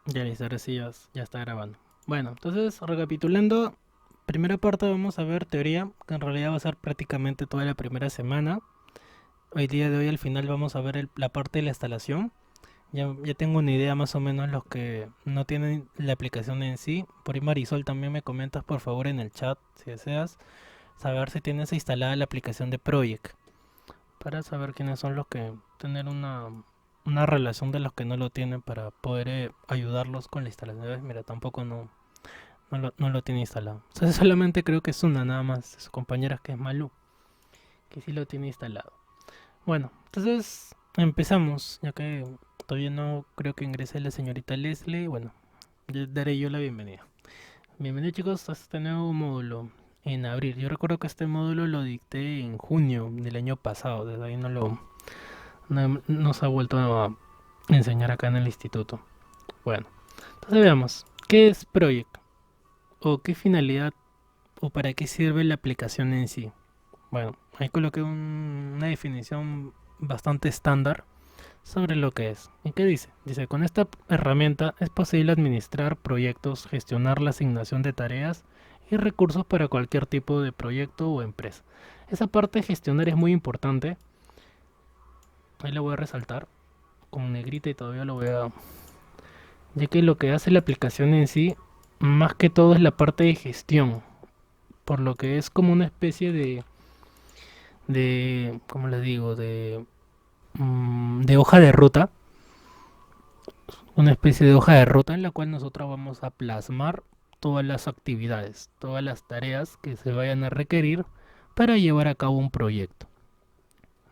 Ya listo, ahora sí ya está grabando. Bueno, entonces recapitulando, primera parte vamos a ver teoría, que en realidad va a ser prácticamente toda la primera semana. Hoy día de hoy al final vamos a ver la parte de la instalación. Ya tengo una idea más o menos los que no tienen la aplicación en sí. Por ahí Marisol también me comentas por favor en el chat si deseas saber si tienes instalada la aplicación de Project. Para saber quiénes son los que tener una relación de los que no lo tienen para poder ayudarlos con la instalación. Mira, tampoco no lo tiene instalado. O sea, solamente creo que es una nada más de sus compañeras que es Malu, que sí lo tiene instalado. Bueno, entonces empezamos, ya que todavía no creo que ingrese la señorita Leslie. Bueno, daré yo la bienvenida. Bienvenidos chicos a este nuevo módulo en abril. Yo recuerdo que este módulo lo dicté en junio del año pasado, desde ahí no se ha vuelto a enseñar acá en el instituto. Bueno, entonces veamos, ¿qué es Project? ¿O qué finalidad o para qué sirve la aplicación en sí? Bueno, ahí coloqué una definición bastante estándar sobre lo que es. ¿Y qué dice? Dice, con esta herramienta es posible administrar proyectos, gestionar la asignación de tareas y recursos para cualquier tipo de proyecto o empresa. Esa parte de gestionar es muy importante. Ahí la voy a resaltar con negrita y todavía lo voy a... Ya que lo que hace la aplicación en sí, más que todo es la parte de gestión. Por lo que es como una especie ¿cómo les digo? De hoja de ruta, una especie de hoja de ruta en la cual nosotros vamos a plasmar todas las actividades, todas las tareas que se vayan a requerir para llevar a cabo un proyecto.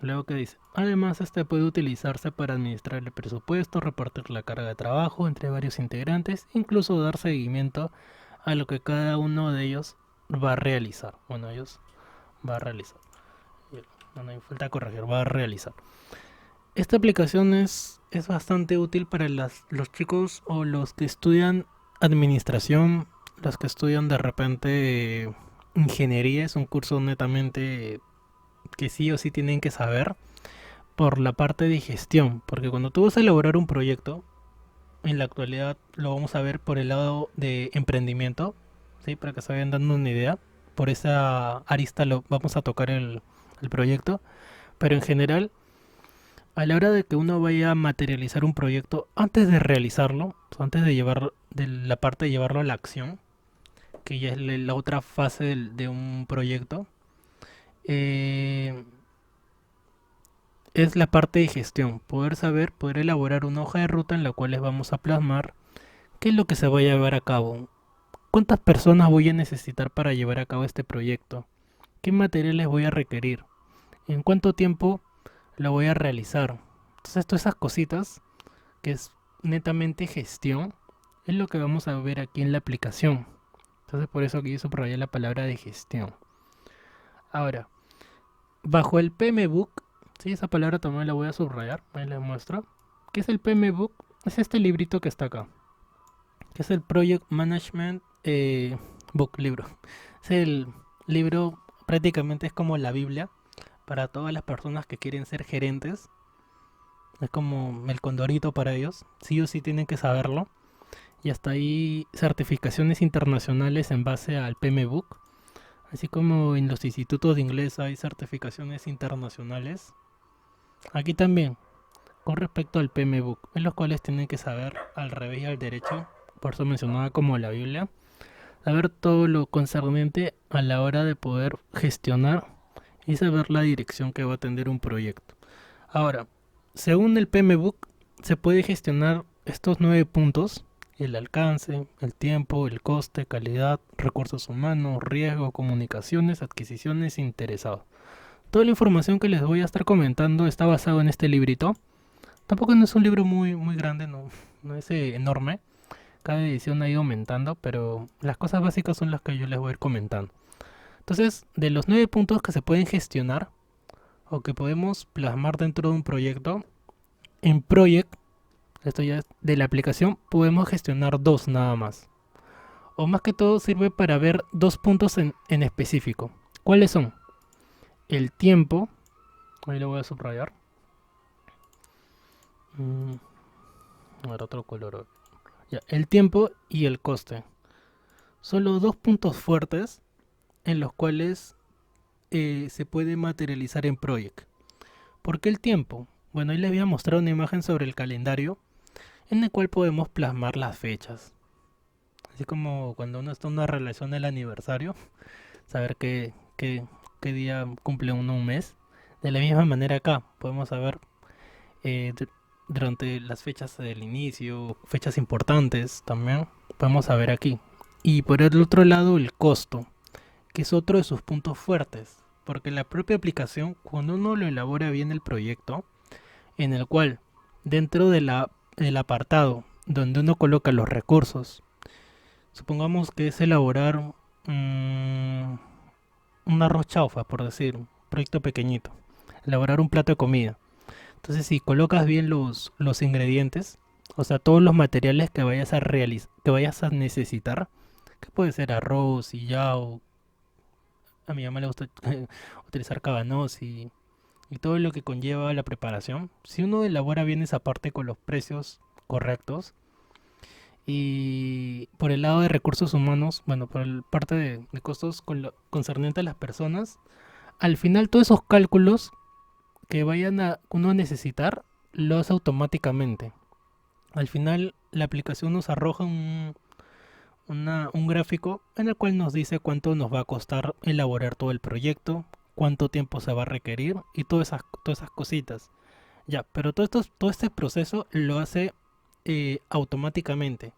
Luego que dice, además este puede utilizarse para administrar el presupuesto, repartir la carga de trabajo entre varios integrantes, incluso dar seguimiento a lo que cada uno de ellos va a realizar. Bueno, ellos va a realizar. No hay falta corregir, va a realizar. Esta aplicación es bastante útil para los chicos o los que estudian administración, los que estudian de repente ingeniería, es un curso netamente que sí o sí tienen que saber por la parte de gestión, porque cuando tú vas a elaborar un proyecto, en la actualidad lo vamos a ver por el lado de emprendimiento, ¿sí? Para que se vayan dando una idea, por esa arista lo vamos a tocar el proyecto, pero en general a la hora de que uno vaya a materializar un proyecto, antes de realizarlo, antes de llevar de la parte de llevarlo a la acción, que ya es la otra fase de un proyecto, eh, es la parte de gestión, poder saber, poder elaborar una hoja de ruta en la cual les vamos a plasmar qué es lo que se va a llevar a cabo, cuántas personas voy a necesitar para llevar a cabo este proyecto, qué materiales voy a requerir, en cuánto tiempo lo voy a realizar. Entonces, todas esas cositas que es netamente gestión, es lo que vamos a ver aquí en la aplicación. Entonces por eso aquí yo subrayé la palabra de gestión. Ahora, bajo el PMBOK, sí, esa palabra también la voy a subrayar, ahí les muestro. ¿Qué es el PMBOK? Es este librito que está acá, que es el Project Management Book, libro. Es el libro, prácticamente es como la Biblia para todas las personas que quieren ser gerentes. Es como el condorito para ellos, sí o sí tienen que saberlo. Y hasta ahí certificaciones internacionales en base al PMBOK, así como en los institutos de inglés hay certificaciones internacionales. Aquí también, con respecto al PMBOK, en los cuales tienen que saber al revés y al derecho, por eso mencionaba como la Biblia, saber todo lo concerniente a la hora de poder gestionar y saber la dirección que va a tener un proyecto. Ahora, según el PMBOK, se puede gestionar estos 9 puntos: el alcance, el tiempo, el coste, calidad, recursos humanos, riesgo, comunicaciones, adquisiciones, interesados. Toda la información que les voy a estar comentando está basado en este librito. Tampoco no es un libro muy grande, no es enorme. Cada edición ha ido aumentando, pero las cosas básicas son las que yo les voy a ir comentando. Entonces, de los 9 puntos que se pueden gestionar o que podemos plasmar dentro de un proyecto, en Project, esto ya es de la aplicación, podemos gestionar dos nada más. O más que todo sirve para ver 2 puntos en específico. ¿Cuáles son? El tiempo, ahí lo voy a subrayar. A ver, otro color. Ya, el tiempo y el coste. Son los dos puntos fuertes en los cuales se puede materializar en Project. ¿Por qué el tiempo? Bueno, ahí les voy a mostrar una imagen sobre el calendario en el cual podemos plasmar las fechas. Así como cuando uno está en una relación del aniversario, saber qué día cumple uno un mes. De la misma manera acá, podemos saber eh, d- durante las fechas del inicio, fechas importantes también, podemos saber aquí. Y por el otro lado, el costo, que es otro de sus puntos fuertes. Porque la propia aplicación, cuando uno lo elabora bien el proyecto, en el cual dentro del apartado donde uno coloca los recursos, supongamos que es elaborar un arroz chaufa, por decir, un proyecto pequeñito, elaborar un plato de comida. Entonces, si colocas bien los ingredientes, o sea, todos los materiales que vayas a que vayas a necesitar, que puede ser arroz, y o a mi mamá le gusta utilizar cabanos y todo lo que conlleva la preparación. Si uno elabora bien esa parte con los precios correctos y por el lado de recursos humanos, bueno, por el parte de costos concerniente a las personas, al final todos esos cálculos que vayan a uno a necesitar, lo hace automáticamente. Al final la aplicación nos arroja un gráfico en el cual nos dice cuánto nos va a costar elaborar todo el proyecto, cuánto tiempo se va a requerir y todas esas cositas. Ya, pero todo este proceso lo hace automáticamente,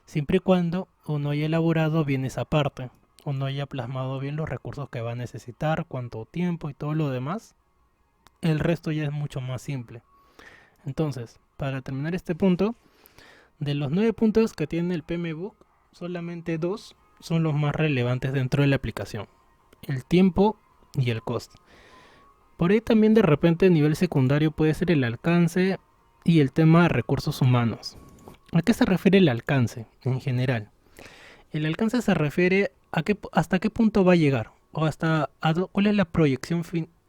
siempre y cuando uno haya elaborado bien esa parte, uno haya plasmado bien los recursos que va a necesitar, cuánto tiempo y todo lo demás. El resto ya es mucho más simple. Entonces, para terminar este punto, de los 9 puntos que tiene el PMBOK, solamente 2 son los más relevantes dentro de la aplicación: el tiempo y el costo. Por ahí también de repente a nivel secundario puede ser el alcance y el tema de recursos humanos. ¿A qué se refiere el alcance en general? El alcance se refiere a hasta qué punto va a llegar o cuál es la proyección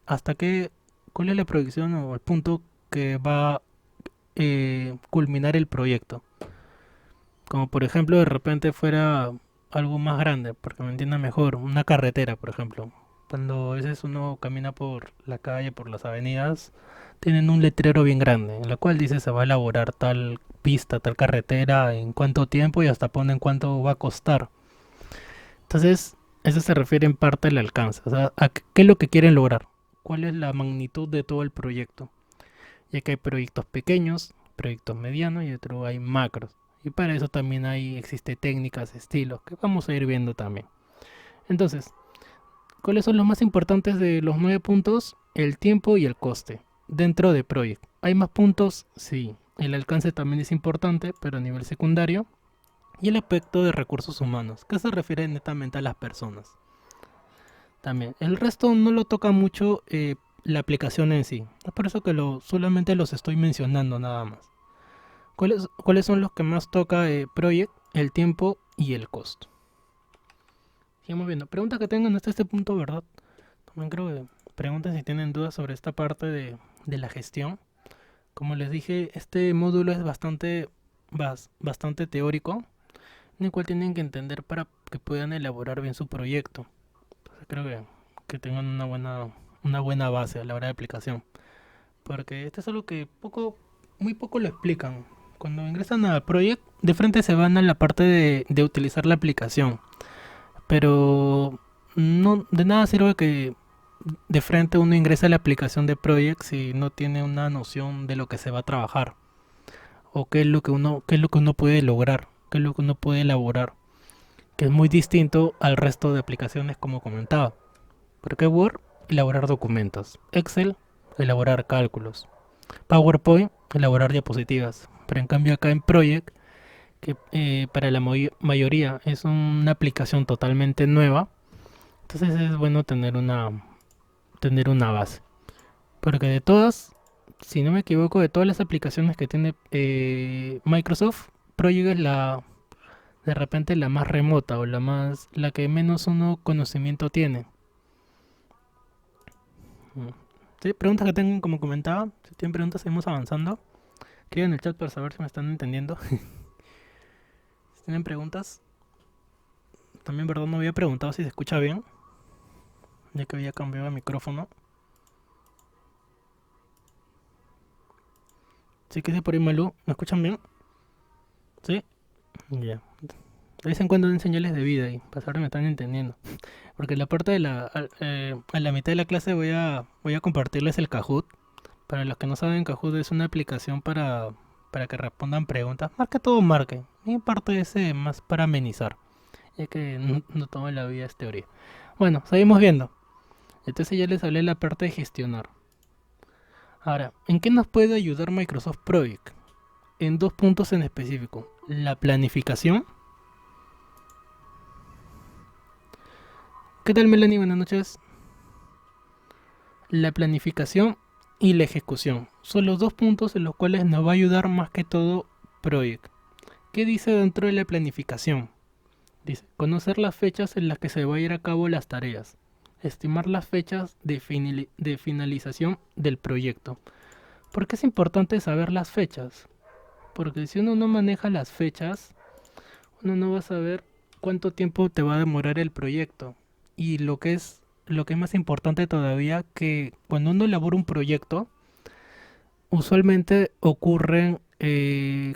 hasta qué cuál es la proyección o el punto que va a culminar el proyecto. Como por ejemplo de repente fuera algo más grande, porque me entienda mejor, una carretera, por ejemplo. Cuando a veces uno camina por la calle, por las avenidas, tienen un letrero bien grande, en la cual dice se va a elaborar tal pista, tal carretera, en cuánto tiempo y hasta ponen cuánto va a costar. Entonces, eso se refiere en parte al alcance, o sea, a qué es lo que quieren lograr, cuál es la magnitud de todo el proyecto, ya que hay proyectos pequeños, proyectos medianos y otro hay macros. Y para eso también existe técnicas, estilos, que vamos a ir viendo también. Entonces, ¿cuáles son los más importantes de los 9 puntos? El tiempo y el coste dentro de Project. ¿Hay más puntos? Sí. El alcance también es importante, pero a nivel secundario. Y el aspecto de recursos humanos, que se refiere netamente a las personas. También. El resto no lo toca mucho la aplicación en sí. Es por eso que solamente los estoy mencionando nada más. ¿Cuáles son los que más toca Project? El tiempo y el costo. Sigamos viendo. Preguntas que tengan hasta este punto, ¿verdad? También creo que pregunten si tienen dudas sobre esta parte de la gestión. Como les dije, este módulo es bastante teórico, en el cual tienen que entender para que puedan elaborar bien su proyecto. Entonces creo que tengan una buena base a la hora de aplicación. Porque esto es algo que muy poco lo explican. Cuando ingresan a Project, de frente se van a la parte de utilizar la aplicación. Pero no de nada sirve que de frente uno ingresa a la aplicación de Project si no tiene una noción de lo que se va a trabajar. O qué es lo que uno puede lograr, qué es lo que uno puede elaborar. Que es muy distinto al resto de aplicaciones como comentaba. Porque Word, elaborar documentos. Excel, elaborar cálculos. PowerPoint, elaborar diapositivas. Pero en cambio acá en Project, que para la mayoría es una aplicación totalmente nueva, entonces es bueno tener una base. Porque de todas, si no me equivoco, de todas las aplicaciones que tiene Microsoft, Project es de repente la más remota o la que menos uno conocimiento tiene. Mm. Sí, preguntas que tengan como comentaba. Si tienen preguntas, seguimos avanzando. Escriban en el chat para saber si me están entendiendo. ¿Tienen preguntas? También, verdad, no había preguntado si se escucha bien, ya que había cambiado el micrófono. Sí, que dice por ahí Malú, ¿me escuchan bien? Sí, ya. De vez en cuando den señales de vida y para saber me están entendiendo. Porque la parte de a la mitad de la clase voy a compartirles el Kahoot. Para los que no saben, Kahoot es una aplicación para que respondan preguntas. Marca todo marque. Y parte ese más para amenizar. Ya que no toda la vida es teoría. Bueno, seguimos viendo. Entonces ya les hablé de la parte de gestionar. Ahora, ¿en qué nos puede ayudar Microsoft Project? En dos puntos en específico. La planificación. ¿Qué tal, Melanie? Buenas noches. La planificación y la ejecución. Son los dos puntos en los cuales nos va a ayudar más que todo Project. ¿Qué dice dentro de la planificación? Dice, conocer las fechas en las que se va a ir a cabo las tareas. Estimar las fechas de finalización del proyecto. ¿Por qué es importante saber las fechas? Porque si uno no maneja las fechas, uno no va a saber cuánto tiempo te va a demorar el proyecto. Y lo que es más importante todavía, que cuando uno elabora un proyecto, usualmente ocurren,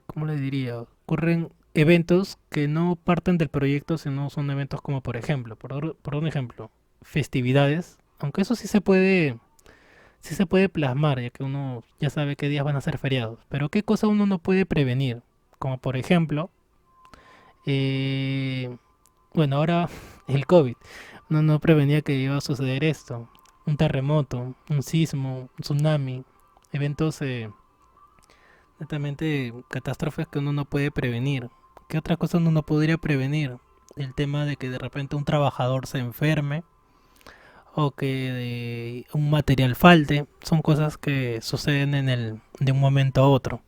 ¿cómo le diría? Ocurren eventos que no parten del proyecto, sino son eventos como, por un ejemplo, festividades, aunque eso sí se puede plasmar, ya que uno ya sabe qué días van a ser feriados, pero qué cosa uno no puede prevenir, como por ejemplo, eh, bueno, ahora el COVID, uno no prevenía que iba a suceder esto, un terremoto, un sismo, un tsunami, eventos netamente catástrofes que uno no puede prevenir. ¿Qué otra cosa uno no podría prevenir? El tema de que de repente un trabajador se enferme o que un material falte. Son cosas que suceden de un momento a otro.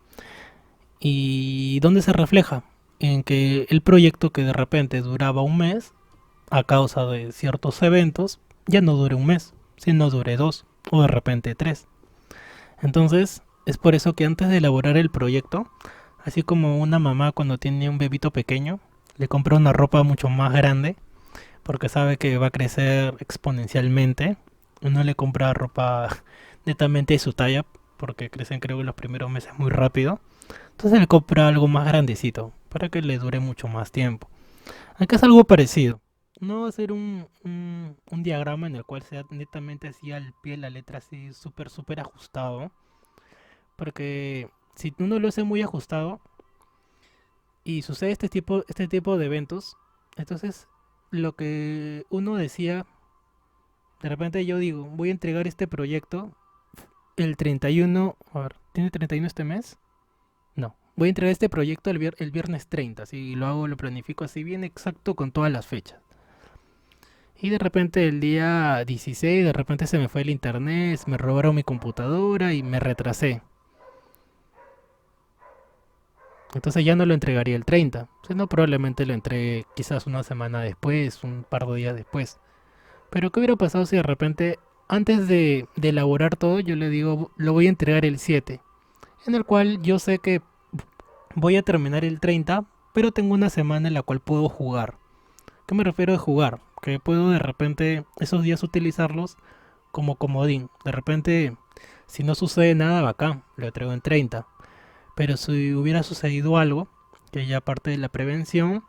¿Y dónde se refleja? En que el proyecto que de repente duraba un mes, a causa de ciertos eventos, ya no dure un mes, sino dure dos o de repente tres. Entonces, es por eso que antes de elaborar el proyecto, así como una mamá cuando tiene un bebito pequeño, le compra una ropa mucho más grande porque sabe que va a crecer exponencialmente. Uno le compra ropa netamente de su talla porque crecen creo que los primeros meses muy rápido. Entonces le compra algo más grandecito para que le dure mucho más tiempo. Acá es algo parecido. No va a ser un diagrama en el cual sea netamente así al pie de la letra, así súper, súper ajustado. Porque si uno lo hace muy ajustado y sucede este tipo de eventos, entonces lo que uno decía, de repente yo digo, voy a entregar este proyecto el 31, a ver, ¿tiene 31 este mes? No, voy a entregar este proyecto el viernes 30, si lo planifico así bien exacto con todas las fechas. Y de repente el día 16, de repente se me fue el internet, me robaron mi computadora y me retrasé. Entonces ya no lo entregaría el 30, sino probablemente lo entregue quizás una semana después, un par de días después. Pero ¿qué hubiera pasado si de repente, antes de elaborar todo, yo le digo, lo voy a entregar el 7, en el cual yo sé que voy a terminar el 30, pero tengo una semana en la cual puedo jugar? ¿Qué me refiero a jugar? Que puedo de repente esos días utilizarlos como comodín. De repente, si no sucede nada, bacán, lo entrego en 30. Pero si hubiera sucedido algo, que ya parte de la prevención,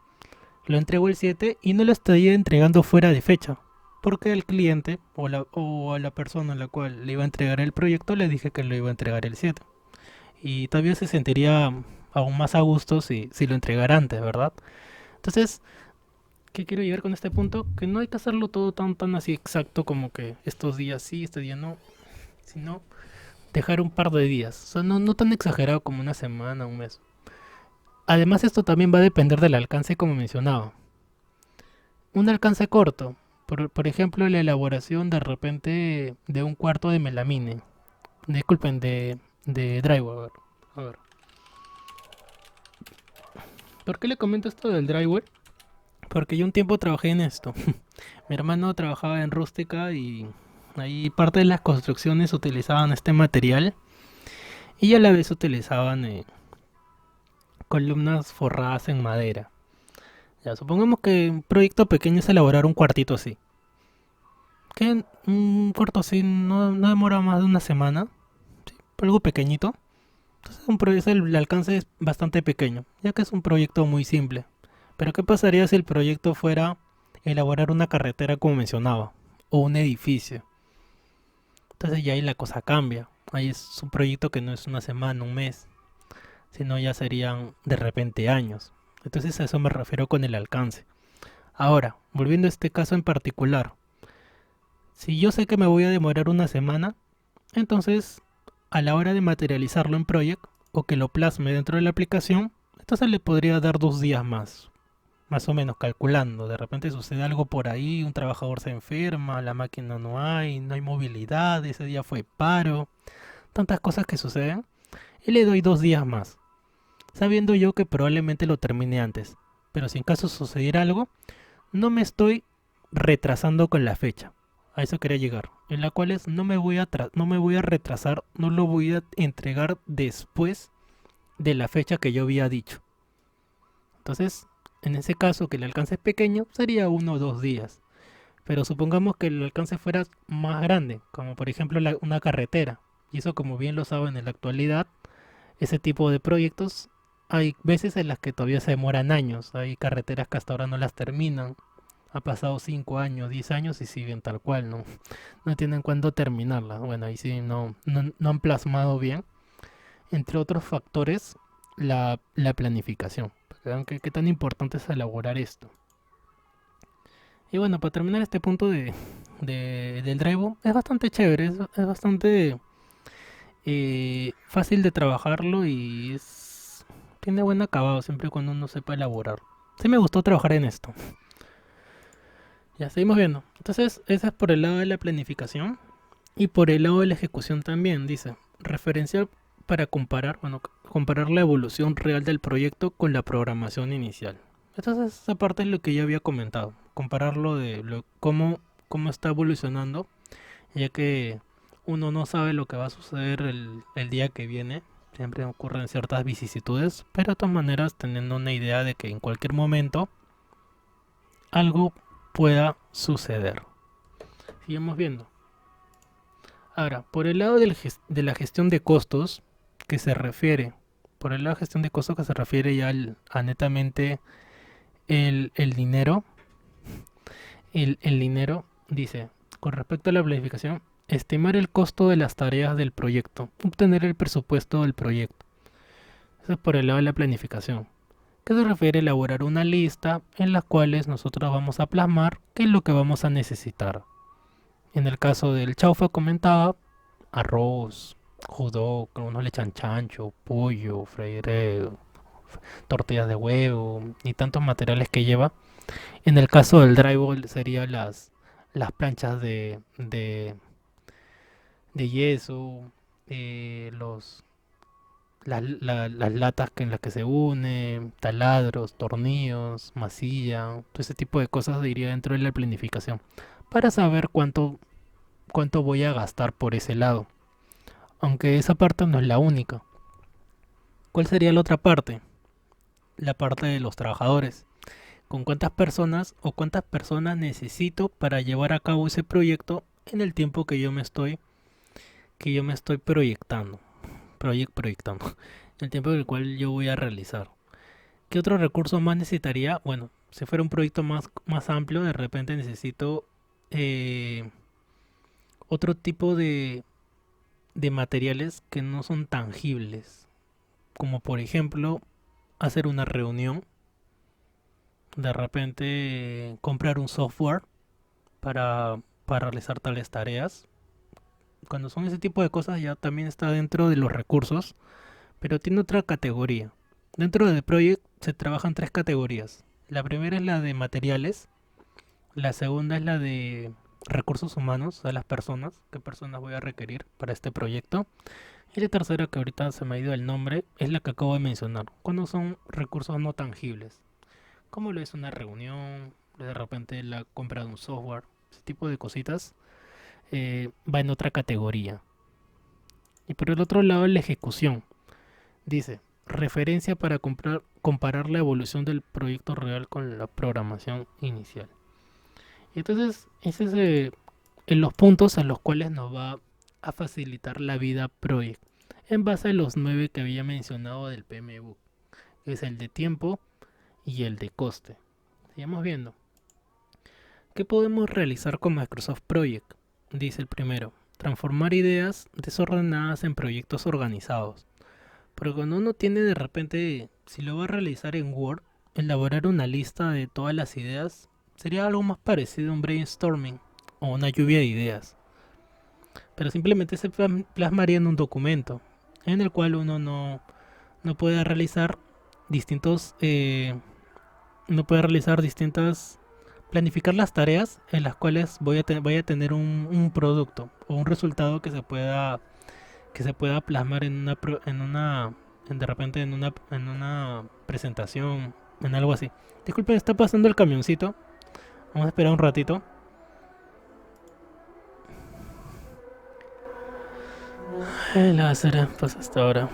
lo entrego el 7 y no lo estaría entregando fuera de fecha. Porque al cliente o a la persona a la cual le iba a entregar el proyecto le dije que lo iba a entregar el 7. Y todavía se sentiría aún más a gusto si lo entregara antes, ¿verdad? Entonces, ¿qué quiero llegar con este punto? Que no hay que hacerlo todo tan así exacto como que estos días sí, este día no, sino dejar un par de días. O sea, no tan exagerado como una semana, un mes. Además, esto también va a depender del alcance, como mencionaba. Un alcance corto, por ejemplo, la elaboración de repente de un cuarto de melamine. Disculpen, de drywall. A ver. ¿Por qué le comento esto del drywall? Porque yo un tiempo trabajé en esto. Mi hermano trabajaba en rústica y ahí parte de las construcciones utilizaban este material y a la vez utilizaban columnas forradas en madera. Ya, supongamos que un proyecto pequeño es elaborar un cuartito así. Que un cuarto así no demora más de una semana, algo pequeñito. Entonces el alcance es bastante pequeño, ya que es un proyecto muy simple. Pero ¿qué pasaría si el proyecto fuera elaborar una carretera como mencionaba? O un edificio. Entonces ya ahí la cosa cambia. Ahí es un proyecto que no es una semana, un mes, sino ya serían de repente años. Entonces a eso me refiero con el alcance. Ahora, volviendo a este caso en particular, si yo sé que me voy a demorar una semana, entonces a la hora de materializarlo en Project o que lo plasme dentro de la aplicación, entonces le podría dar 2 días más o menos calculando. De repente sucede algo por ahí, un trabajador se enferma, la máquina no hay movilidad, ese día fue paro, tantas cosas que suceden, y le doy 2 días más, sabiendo yo que probablemente lo termine antes. Pero si en caso sucediera algo, no me estoy retrasando con la fecha. A eso quería llegar. En la cual es, no me voy a retrasar, no lo voy a entregar después de la fecha que yo había dicho. Entonces, en ese caso que el alcance es pequeño, sería 1 o 2 días. Pero supongamos que el alcance fuera más grande, como por ejemplo una carretera. Y eso, como bien lo saben en la actualidad, ese tipo de proyectos hay veces en las que todavía se demoran años. Hay carreteras que hasta ahora no las terminan. Ha pasado 5 años, 10 años y siguen tal cual, no tienen cuándo terminarla. Bueno, ahí sí no han plasmado bien, entre otros factores, la planificación. Para que vean qué tan importante es elaborar esto. Y bueno, para terminar este punto del Drive, es bastante chévere, es bastante fácil de trabajarlo y tiene buen acabado siempre y cuando uno sepa elaborar. Sí me gustó trabajar en esto. Ya seguimos viendo. Entonces, esa es por el lado de la planificación. Y por el lado de la ejecución también, dice, referenciar para comparar, bueno, comparar la evolución real del proyecto con la programación inicial. Entonces, esa parte es lo que ya había comentado, compararlo de cómo está evolucionando, ya que uno no sabe lo que va a suceder el día que viene, siempre ocurren ciertas vicisitudes, pero de todas maneras teniendo una idea de que en cualquier momento algo pueda suceder. Sigamos viendo. Ahora, por el lado de la gestión de costos, que se refiere, por el lado de gestión de costos que se refiere ya a netamente el dinero, el dinero dice, con respecto a la planificación, estimar el costo de las tareas del proyecto, obtener el presupuesto del proyecto. Eso es por el lado de la planificación, que se refiere a elaborar una lista en la cuales nosotros vamos a plasmar qué es lo que vamos a necesitar. En el caso del chaufa comentaba, arroz, judo, unos le echan chancho, pollo, freír, tortillas de huevo y tantos materiales que lleva. En el caso del drywall serían las planchas de yeso, las latas en las que se une, taladros, tornillos, masilla, todo ese tipo de cosas iría dentro de la planificación para saber cuánto voy a gastar por ese lado. Aunque esa parte no es la única. ¿Cuál sería la otra parte? La parte de los trabajadores. ¿Con cuántas personas o cuántas personas necesito para llevar a cabo ese proyecto en el tiempo que yo me estoy proyectando? Proyectando. El tiempo en el cual yo voy a realizar. ¿Qué otro recurso más necesitaría? Bueno, si fuera un proyecto más amplio, de repente necesito eh, otro tipo de materiales que no son tangibles, como por ejemplo hacer una reunión, de repente comprar un software para realizar tales tareas. Cuando son ese tipo de cosas ya también está dentro de los recursos, pero tiene otra categoría. Dentro del Project se trabajan tres categorías. La primera es la de materiales, la segunda es la de recursos humanos, a las personas, qué personas voy a requerir para este proyecto. Y la tercera, que ahorita se me ha ido el nombre, es la que acabo de mencionar, cuando son recursos no tangibles, como lo es una reunión, de repente la compra de un software, ese tipo de cositas, va en otra categoría. Y por el otro lado, la ejecución. Dice, referencia para comparar la evolución del proyecto real con la programación inicial. Y entonces, ese es en los puntos en los cuales nos va a facilitar la vida Project, en base a los 9 que había mencionado del PMBOK, que es el de tiempo y el de coste. Sigamos viendo. ¿Qué podemos realizar con Microsoft Project? Dice el primero, transformar ideas desordenadas en proyectos organizados. Pero cuando uno tiene de repente, si lo va a realizar en Word, elaborar una lista de todas las ideas sería algo más parecido a un brainstorming o una lluvia de ideas. Pero simplemente se plasmaría en un documento en el cual uno no puede realizar distintos, no puede realizar distintas, planificar las tareas en las cuales voy a tener un producto o un resultado que se pueda plasmar de repente en una presentación, en algo así. Disculpen, está pasando el camioncito. Vamos a esperar un ratito. La va a hacer pues hasta ahora.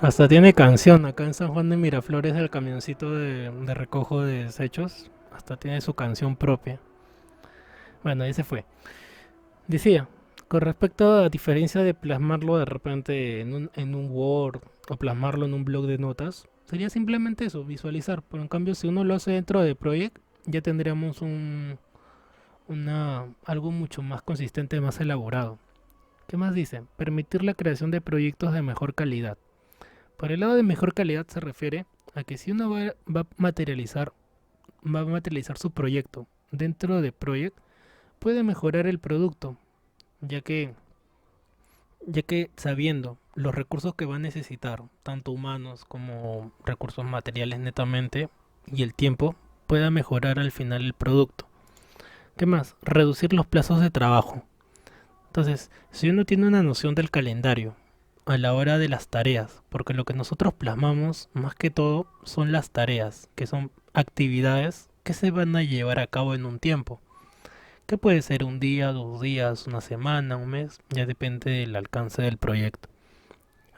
Hasta tiene canción acá en San Juan de Miraflores, el camioncito de recojo de desechos. Hasta tiene su canción propia. Bueno, ahí se fue. Decía, con respecto a diferencia de plasmarlo de repente en un Word o plasmarlo en un blog de notas, sería simplemente eso, visualizar. Pero en cambio, si uno lo hace dentro de Project, ya tendríamos algo mucho más consistente, más elaborado. ¿Qué más dice? Permitir la creación de proyectos de mejor calidad. Por el lado de mejor calidad se refiere a que si uno va a materializar su proyecto dentro de Project, puede mejorar el producto, ya que, ya que sabiendo los recursos que va a necesitar, tanto humanos como recursos materiales netamente, y el tiempo, pueda mejorar al final el producto. ¿Qué más? Reducir los plazos de trabajo. Entonces, si uno tiene una noción del calendario a la hora de las tareas, porque lo que nosotros plasmamos más que todo son las tareas, que son actividades que se van a llevar a cabo en un tiempo, que puede ser un día, 2 días, una semana, un mes, ya depende del alcance del proyecto.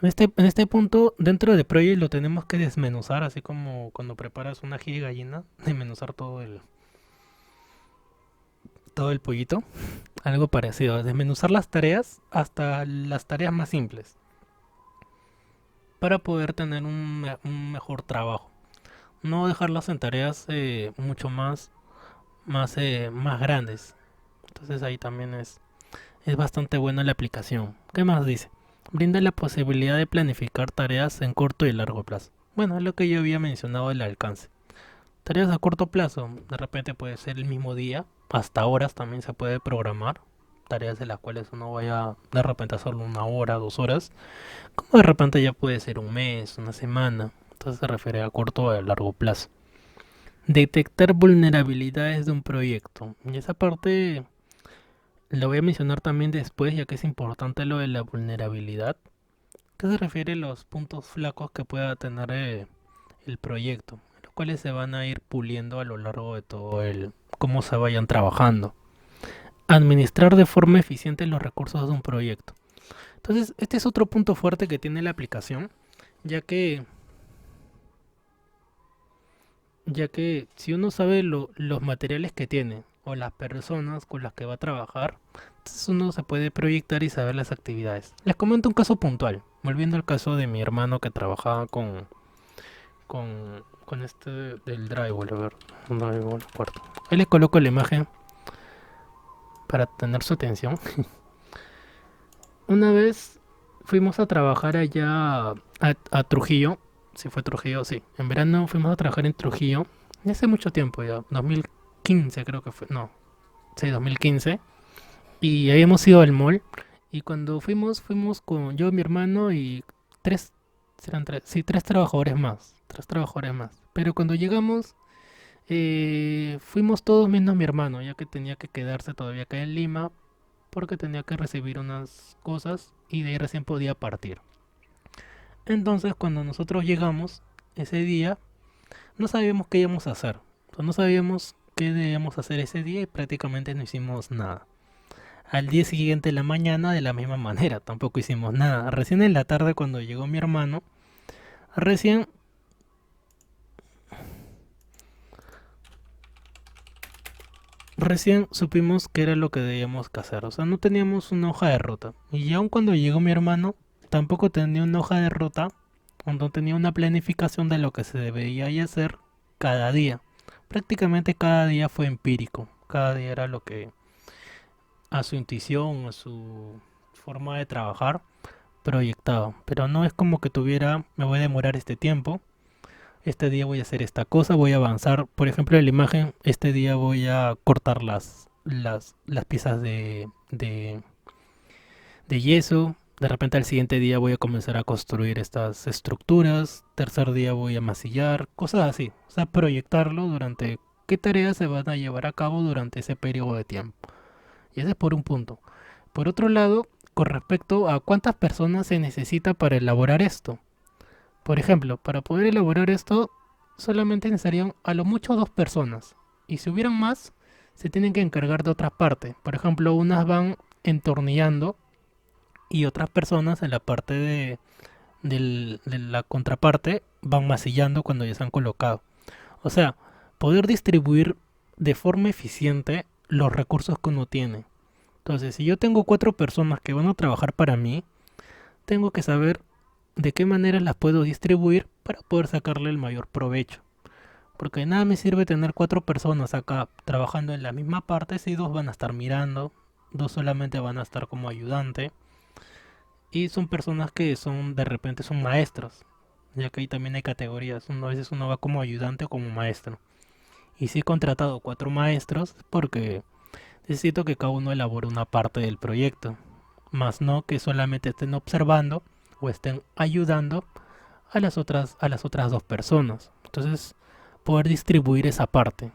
En este punto, dentro de Project lo tenemos que desmenuzar, así como cuando preparas una ají de gallina, desmenuzar todo el pollito, algo parecido, desmenuzar las tareas hasta las tareas más simples, para poder tener un mejor trabajo. No dejarlas en tareas mucho más grandes. Entonces ahí también es bastante buena la aplicación. ¿Qué más dice? Brinda la posibilidad de planificar tareas en corto y largo plazo. Bueno, es lo que yo había mencionado, el alcance. Tareas a corto plazo, de repente puede ser el mismo día, hasta horas también se puede programar. Tareas de las cuales uno vaya de repente a hacerlo 1 hora, 2 horas, como de repente ya puede ser un mes, una semana. Entonces se refiere a corto o a largo plazo. Detectar vulnerabilidades de un proyecto. Y esa parte la voy a mencionar también después, ya que es importante lo de la vulnerabilidad. ¿Qué se refiere a los puntos flacos que pueda tener el proyecto? Los cuales se van a ir puliendo a lo largo de todo cómo se vayan trabajando. Administrar de forma eficiente los recursos de un proyecto. Entonces, este es otro punto fuerte que tiene la aplicación, ya que si uno sabe los materiales que tiene o las personas con las que va a trabajar, entonces uno se puede proyectar y saber las actividades. Les comento un caso puntual, volviendo al caso de mi hermano que trabajaba con este del drywall. A ver, un drywall cuarto. Ahí les coloco la imagen para tener su atención. Una vez fuimos a trabajar allá a Trujillo. Si fue Trujillo, sí. En verano fuimos a trabajar en Trujillo. Ya hace mucho tiempo ya. 2015 creo que fue. No. Sí, 2015. Y habíamos ido al mall. Y cuando fuimos con yo, mi hermano y tres, Serán tres, sí, tres trabajadores más. Tres trabajadores más. Pero cuando llegamos, fuimos todos menos mi hermano, ya que tenía que quedarse todavía acá en Lima porque tenía que recibir unas cosas y de ahí recién podía partir. Entonces, cuando nosotros llegamos ese día, no sabíamos qué íbamos a hacer. O sea, no sabíamos qué debíamos hacer ese día y prácticamente no hicimos nada. Al día siguiente de la mañana de la misma manera, tampoco hicimos nada. Recién en la tarde cuando llegó mi hermano, recién recién supimos qué era lo que debíamos que hacer. O sea, no teníamos una hoja de ruta. Y aun cuando llegó mi hermano, tampoco tenía una hoja de ruta, o no tenía una planificación de lo que se debería hacer cada día. Prácticamente cada día fue empírico. Cada día era lo que a su intuición, a su forma de trabajar, proyectado. Pero no es como que tuviera, me voy a demorar este tiempo, este día voy a hacer esta cosa, voy a avanzar. Por ejemplo, en la imagen, este día voy a cortar las piezas de yeso. De repente al siguiente día voy a comenzar a construir estas estructuras. Tercer día voy a masillar, cosas así. O sea, proyectarlo durante qué tareas se van a llevar a cabo durante ese periodo de tiempo. Y ese es por un punto. Por otro lado, con respecto a cuántas personas se necesita para elaborar esto. Por ejemplo, para poder elaborar esto, solamente necesitarían a lo mucho dos personas. Y si hubieran más, se tienen que encargar de otras partes. Por ejemplo, unas van entornillando y otras personas en la parte de la contraparte van masillando cuando ya se han colocado. O sea, poder distribuir de forma eficiente los recursos que uno tiene. Entonces, si yo tengo cuatro personas que van a trabajar para mí, tengo que saber de qué manera las puedo distribuir para poder sacarle el mayor provecho. Porque de nada me sirve tener cuatro personas acá trabajando en la misma parte si dos van a estar mirando, dos solamente van a estar como ayudante. Y son personas que son de repente son maestros, ya que ahí también hay categorías. A veces uno va como ayudante o como maestro. Y si he contratado cuatro maestros porque necesito que cada uno elabore una parte del proyecto, más no que solamente estén observando o estén ayudando a las otras dos personas. Entonces, poder distribuir esa parte.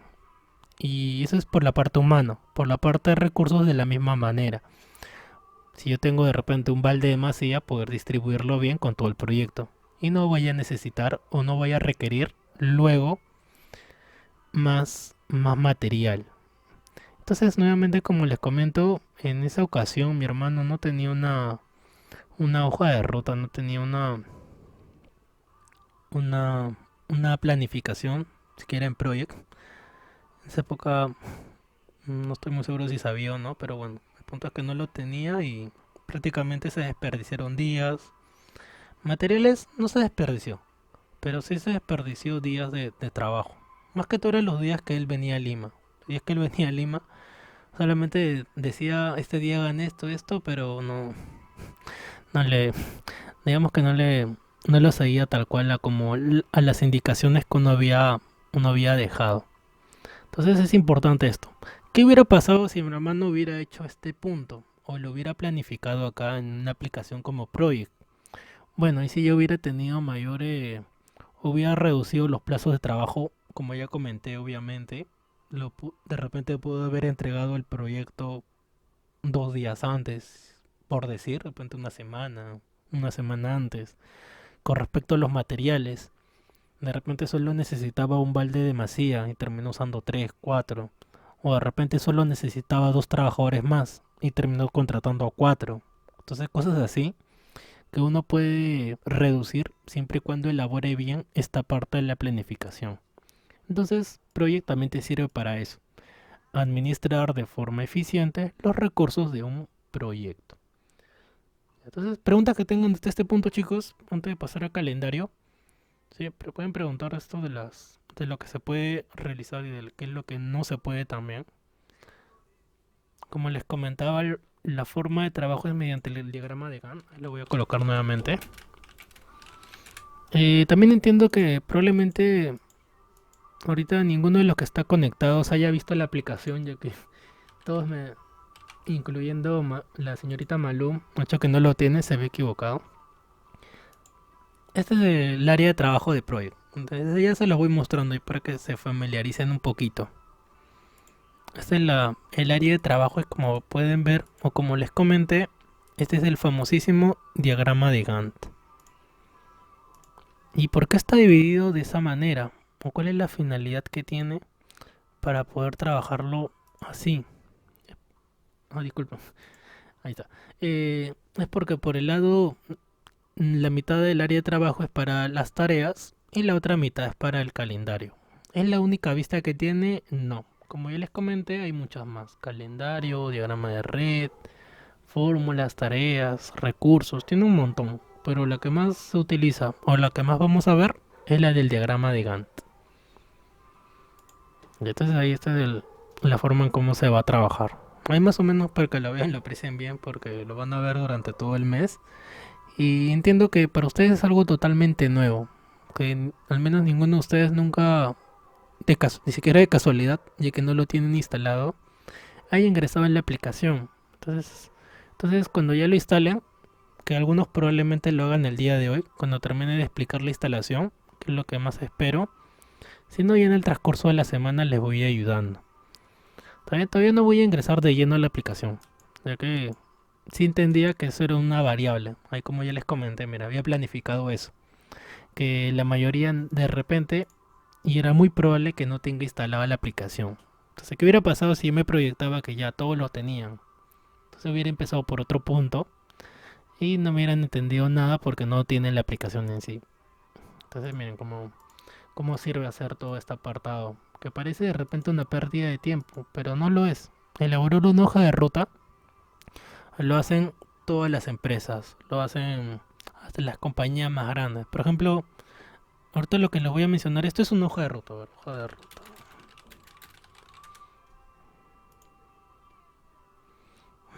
Y eso es por la parte humana, por la parte de recursos de la misma manera. Si yo tengo de repente un balde de masilla, poder distribuirlo bien con todo el proyecto. Y no vaya a necesitar o no vaya a requerir luego más material. Entonces, nuevamente, como les comento, en esa ocasión mi hermano no tenía una hoja de ruta, no tenía una, una planificación, siquiera en Project. En esa época no estoy muy seguro si sabía o no, pero bueno, el punto es que no lo tenía y prácticamente se desperdiciaron días. Materiales no se desperdició, pero sí se desperdició días de trabajo. Más que todo eran los días que él venía a Lima. Los días que él venía a Lima, solamente decía, este día hagan esto, esto, pero no le, digamos que no lo seguía tal cual a como a las indicaciones que uno había dejado. Entonces es importante esto. ¿Qué hubiera pasado si mi hermano hubiera hecho este punto? O lo hubiera planificado acá en una aplicación como Project. Bueno, y si yo hubiera tenido hubiera reducido los plazos de trabajo, como ya comenté, obviamente. De repente puedo haber entregado el proyecto 2 días antes, por decir, de repente una semana antes. Con respecto a los materiales, de repente solo necesitaba un balde de masía y terminó usando tres, cuatro. O de repente solo necesitaba dos trabajadores más y terminó contratando a cuatro. Entonces cosas así que uno puede reducir siempre y cuando elabore bien esta parte de la planificación. Entonces Project también te sirve para eso. Administrar de forma eficiente los recursos de un proyecto. Entonces, preguntas que tengan hasta este punto, chicos, antes de pasar al calendario. Sí, pero pueden preguntar esto de lo que se puede realizar y de qué es lo que no se puede también. Como les comentaba, la forma de trabajo es mediante el diagrama de Gantt. Ahí lo voy a colocar nuevamente. También entiendo que probablemente ahorita ninguno de los que está conectados haya visto la aplicación, ya que todos incluyendo la señorita Malú, hecho que no lo tiene, se ve equivocado. Este es el área de trabajo de Project. Entonces ya se los voy mostrando ahí para que se familiaricen un poquito. Este es el área de trabajo, es como pueden ver o como les comenté, este es el famosísimo diagrama de Gantt. ¿Y por qué está dividido de esa manera? ¿O cuál es la finalidad que tiene para poder trabajarlo así? Ah, disculpa, ahí está. Es porque por el lado, la mitad del área de trabajo es para las tareas y la otra mitad es para el calendario. ¿Es la única vista que tiene? No. Como ya les comenté, hay muchas más. Calendario, diagrama de red, fórmulas, tareas, recursos, tiene un montón. Pero la que más se utiliza o la que más vamos a ver es la del diagrama de Gantt. Y entonces ahí está la forma en cómo se va a trabajar. Ahí más o menos para que lo vean, lo aprecien bien porque lo van a ver durante todo el mes. Y entiendo que para ustedes es algo totalmente nuevo. Que al menos ninguno de ustedes nunca, ni siquiera de casualidad, ya que no lo tienen instalado, haya ingresado en la aplicación. Entonces cuando ya lo instalen, que algunos probablemente lo hagan el día de hoy, cuando termine de explicar la instalación, que es lo que más espero. Si no, ya en el transcurso de la semana les voy ayudando. Todavía no voy a ingresar de lleno a la aplicación, ya que sí entendía que eso era una variable. Ahí como ya les comenté, mira, había planificado eso. Que la mayoría de repente, y era muy probable que no tenga instalada la aplicación. Entonces, ¿qué hubiera pasado si yo me proyectaba que ya todos lo tenían? Entonces hubiera empezado por otro punto y no me hubieran entendido nada porque no tienen la aplicación en sí. Entonces miren cómo sirve hacer todo este apartado. Que parece de repente una pérdida de tiempo, pero no lo es. Elaborar una hoja de ruta lo hacen todas las empresas, lo hacen hasta las compañías más grandes. Por ejemplo, ahorita lo que les voy a mencionar, esto es una hoja de ruta, a ver, hoja de ruta.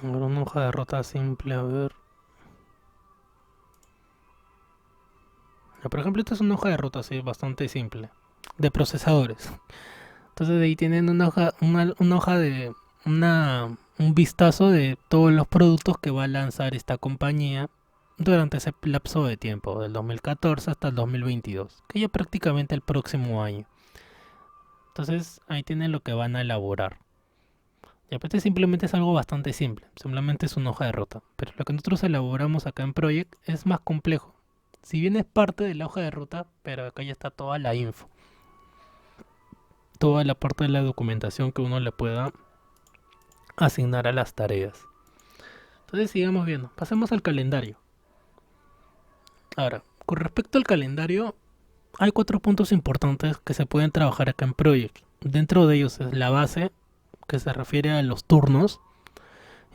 A ver, una hoja de ruta simple, a ver. Por ejemplo, esta es una hoja de ruta así, bastante simple, de procesadores. Entonces de ahí tienen una hoja de un vistazo de todos los productos que va a lanzar esta compañía durante ese lapso de tiempo, del 2014 hasta el 2022, que ya prácticamente el próximo año. Entonces ahí tienen lo que van a elaborar. Y aparte simplemente es algo bastante simple, simplemente es una hoja de ruta. Pero lo que nosotros elaboramos acá en Project es más complejo. Si bien es parte de la hoja de ruta, pero acá ya está toda la info. Toda la parte de la documentación que uno le pueda asignar a las tareas. Entonces sigamos viendo. Pasemos al calendario. Ahora, con respecto al calendario, hay 4 puntos importantes que se pueden trabajar acá en Project. Dentro de ellos es la base, que se refiere a los turnos.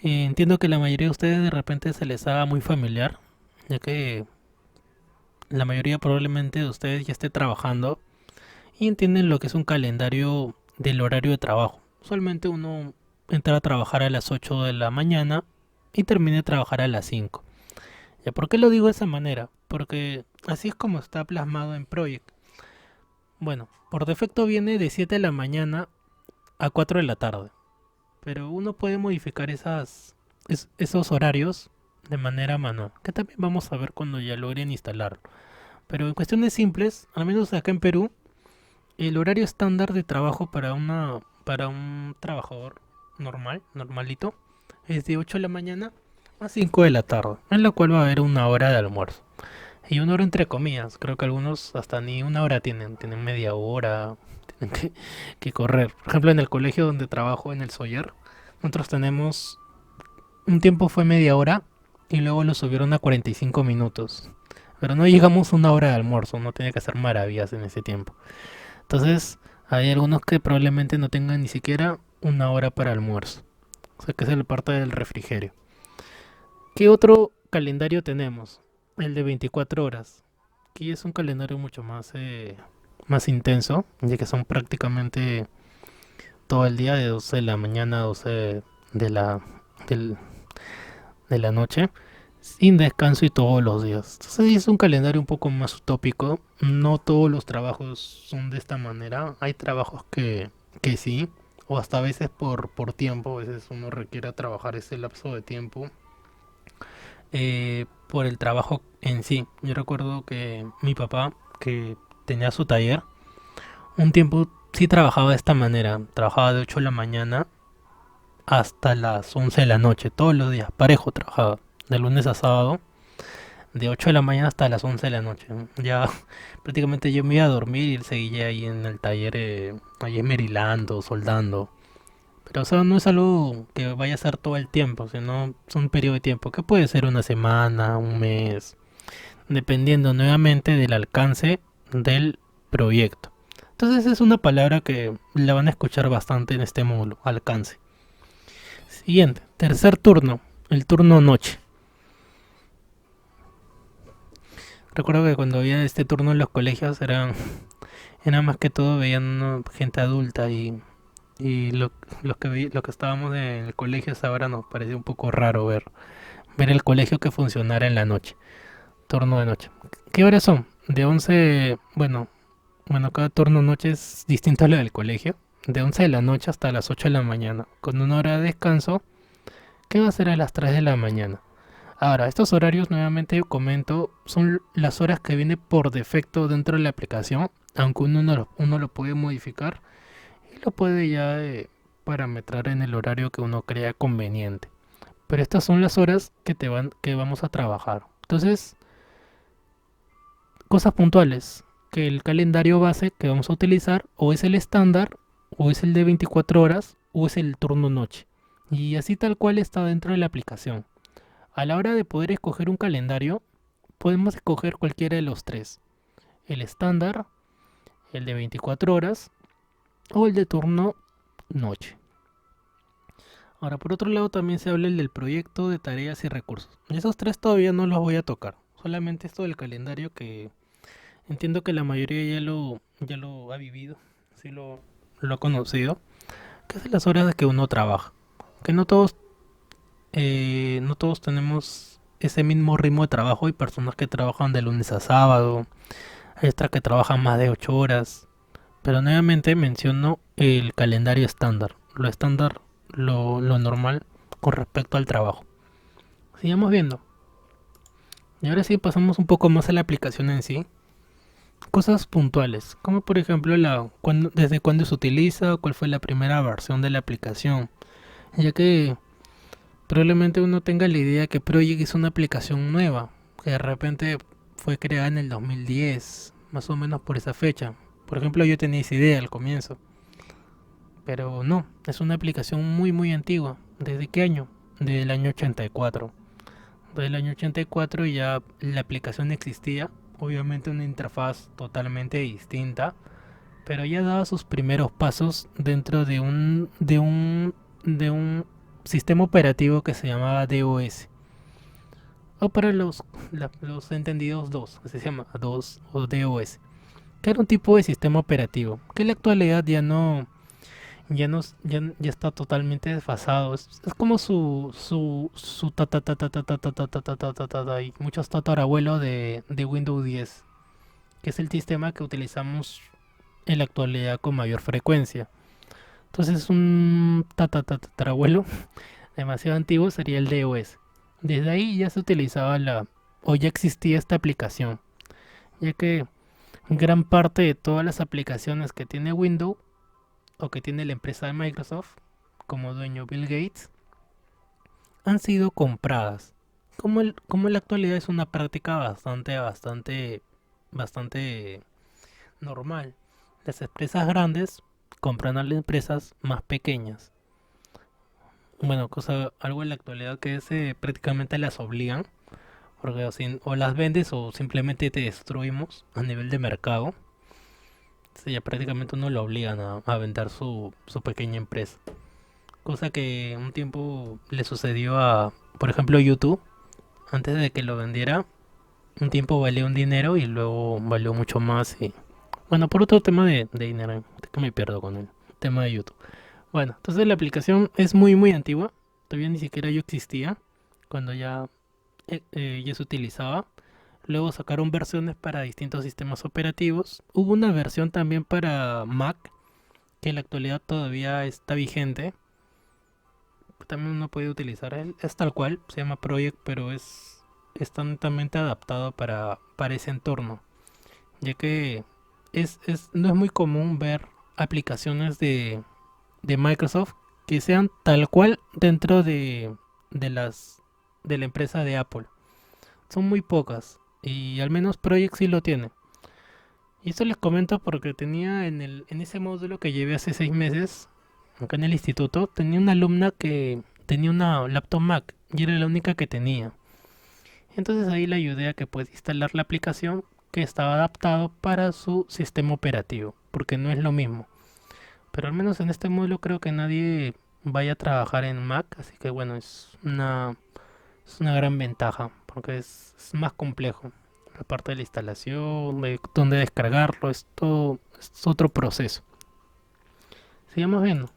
Entiendo que la mayoría de ustedes de repente se les haga muy familiar, ya que la mayoría probablemente de ustedes ya esté trabajando y entienden lo que es un calendario del horario de trabajo. Usualmente uno entra a trabajar a las 8 de la mañana y termina de trabajar a las 5. ¿Ya por qué lo digo de esa manera? Porque así es como está plasmado en Project. Bueno, por defecto viene de 7 de la mañana a 4 de la tarde. Pero uno puede modificar esos horarios de manera manual. Que también vamos a ver cuando ya logren instalarlo. Pero en cuestiones simples, al menos acá en Perú, el horario estándar de trabajo para un trabajador normalito, es de 8 de la mañana a 5 de la tarde, en la cual va a haber una hora de almuerzo. Y una hora entre comillas, creo que algunos hasta ni una hora tienen media hora, tienen que correr. Por ejemplo, en el colegio donde trabajo, en el Soller, nosotros tenemos, un tiempo fue media hora y luego lo subieron a 45 minutos. Pero no llegamos a una hora de almuerzo, no tiene que hacer maravillas en ese tiempo. Entonces, hay algunos que probablemente no tengan ni siquiera una hora para almuerzo. O sea, que es la parte del refrigerio. ¿Qué otro calendario tenemos? El de 24 horas. Aquí es un calendario mucho más intenso, ya que son prácticamente todo el día de 12 de la mañana a 12 de la, del- de la noche, sin descanso y todos los días. Entonces es un calendario un poco más utópico. No todos los trabajos son de esta manera. Hay trabajos que sí, o hasta a veces por tiempo, a veces uno requiere trabajar ese lapso de tiempo por el trabajo en sí. Yo recuerdo que mi papá, que tenía su taller, un tiempo sí trabajaba de esta manera. Trabajaba de 8 de la mañana hasta las 11 de la noche, todos los días, parejo trabajaba, de lunes a sábado, de 8 de la mañana hasta las 11 de la noche. Ya prácticamente yo me iba a dormir y él seguía ahí en el taller, ahí esmerilando, soldando. Pero o sea, no es algo que vaya a ser todo el tiempo, sino es un periodo de tiempo que puede ser una semana, un mes, dependiendo nuevamente del alcance del proyecto. Entonces es una palabra que la van a escuchar bastante en este módulo, alcance. Siguiente, tercer turno, el turno noche. Recuerdo que cuando había este turno en los colegios era más que todo veían, ¿no?, gente adulta y lo que estábamos en el colegio hasta ahora nos parecía un poco raro ver el colegio que funcionara en la noche, turno de noche. ¿Qué horas son? De 11, bueno, cada turno noche es distinto a lo del colegio. De 11 de la noche hasta las 8 de la mañana, con una hora de descanso que va a ser a las 3 de la mañana. Ahora, estos horarios, nuevamente comento, son las horas que viene por defecto dentro de la aplicación, aunque uno lo puede modificar y lo puede ya parametrar en el horario que uno crea conveniente. Pero estas son las horas que vamos a trabajar. Entonces, cosas puntuales, que el calendario base que vamos a utilizar o es el estándar, o es el de 24 horas, o es el turno noche. Y así tal cual está dentro de la aplicación. A la hora de poder escoger un calendario, podemos escoger cualquiera de los tres. El estándar, el de 24 horas o el de turno noche. Ahora, por otro lado, también se habla el del proyecto de tareas y recursos. Esos tres todavía no los voy a tocar. Solamente esto del calendario que entiendo que la mayoría ya lo ha vivido, sí lo ha conocido, que es las horas de que uno trabaja. Que no todos tenemos ese mismo ritmo de trabajo. Hay personas que trabajan de lunes a sábado, hay otras que trabajan más de 8 horas. Pero nuevamente menciono el calendario estándar, lo estándar, lo normal con respecto al trabajo. Sigamos viendo. Y ahora sí pasamos un poco más a la aplicación en sí. Cosas puntuales, como por ejemplo desde cuándo se utiliza, cuál fue la primera versión de la aplicación. Ya que probablemente uno tenga la idea que Project es una aplicación nueva, que de repente fue creada en el 2010, más o menos por esa fecha. Por ejemplo, yo tenía esa idea al comienzo, pero no, es una aplicación muy antigua. ¿Desde qué año? Desde el año 84. Desde el año 84 ya la aplicación existía, obviamente una interfaz totalmente distinta, pero ya daba sus primeros pasos dentro de un sistema operativo que se llamaba DOS. O para los entendidos DOS, que se llama DOS o DOS, que era un tipo de sistema operativo que en la actualidad ya está totalmente desfasado. Es como su y muchos tatarabuelos de Windows 10, que es el sistema que utilizamos en la actualidad con mayor frecuencia. Entonces un tatarabuelo demasiado antiguo sería el DOS. Desde ahí ya se utilizaba o ya existía esta aplicación, ya que gran parte de todas las aplicaciones que tiene Windows o que tiene la empresa de Microsoft como dueño Bill Gates han sido compradas. Como en la actualidad es una práctica bastante normal. Las empresas grandes compran a las empresas más pequeñas. Bueno, algo en la actualidad que es prácticamente las obligan, porque o las vendes o simplemente te destruimos a nivel de mercado. Sí, ya prácticamente uno lo obligan a vender su pequeña empresa. Cosa que un tiempo le sucedió por ejemplo, YouTube. Antes de que lo vendiera, un tiempo valió un dinero y luego valió mucho más. Y bueno, por otro tema de dinero, que me pierdo con el tema de YouTube. Bueno, entonces la aplicación es muy antigua. Todavía ni siquiera yo existía cuando ya se utilizaba. Luego sacaron versiones para distintos sistemas operativos. Hubo una versión también para Mac, que en la actualidad todavía está vigente. También uno puede utilizar él. Es tal cual, se llama Project, pero es está netamente adaptado para ese entorno, ya que no es muy común ver aplicaciones de Microsoft que sean tal cual dentro de las de la empresa de Apple. Son muy pocas y al menos Project sí lo tiene. Y esto les comento porque tenía en ese módulo que llevé hace 6 meses, acá en el instituto, tenía una alumna que tenía una laptop Mac y era la única que tenía. Entonces ahí le ayudé a que pueda instalar la aplicación que estaba adaptado para su sistema operativo, porque no es lo mismo. Pero al menos en este módulo creo que nadie vaya a trabajar en Mac, así que bueno, es una gran ventaja, porque es más complejo. La parte de la instalación, de dónde descargarlo, esto es otro proceso. Sigamos viendo.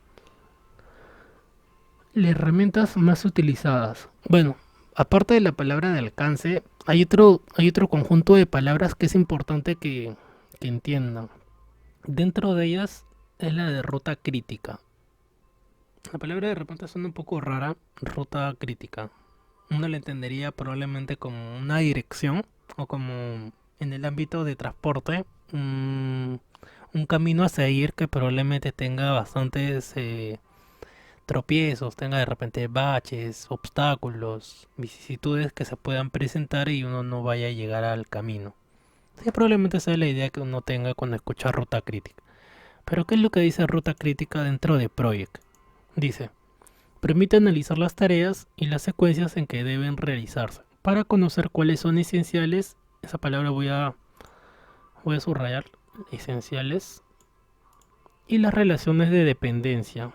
Las herramientas más utilizadas. Bueno, aparte de la palabra de alcance, hay otro conjunto de palabras que es importante que entiendan. Dentro de ellas es la de ruta crítica. La palabra de repente suena un poco rara, ruta crítica. Uno la entendería probablemente como una dirección o como en el ámbito de transporte, un camino a seguir que probablemente tenga bastantes tropiezos, tenga de repente baches, obstáculos, vicisitudes que se puedan presentar y uno no vaya a llegar al camino. Sí, probablemente esa es la idea que uno tenga cuando escucha ruta crítica. Pero ¿qué es lo que dice ruta crítica dentro de Project? Dice, permite analizar las tareas y las secuencias en que deben realizarse para conocer cuáles son esenciales. Esa palabra voy a subrayar, esenciales, y las relaciones de dependencia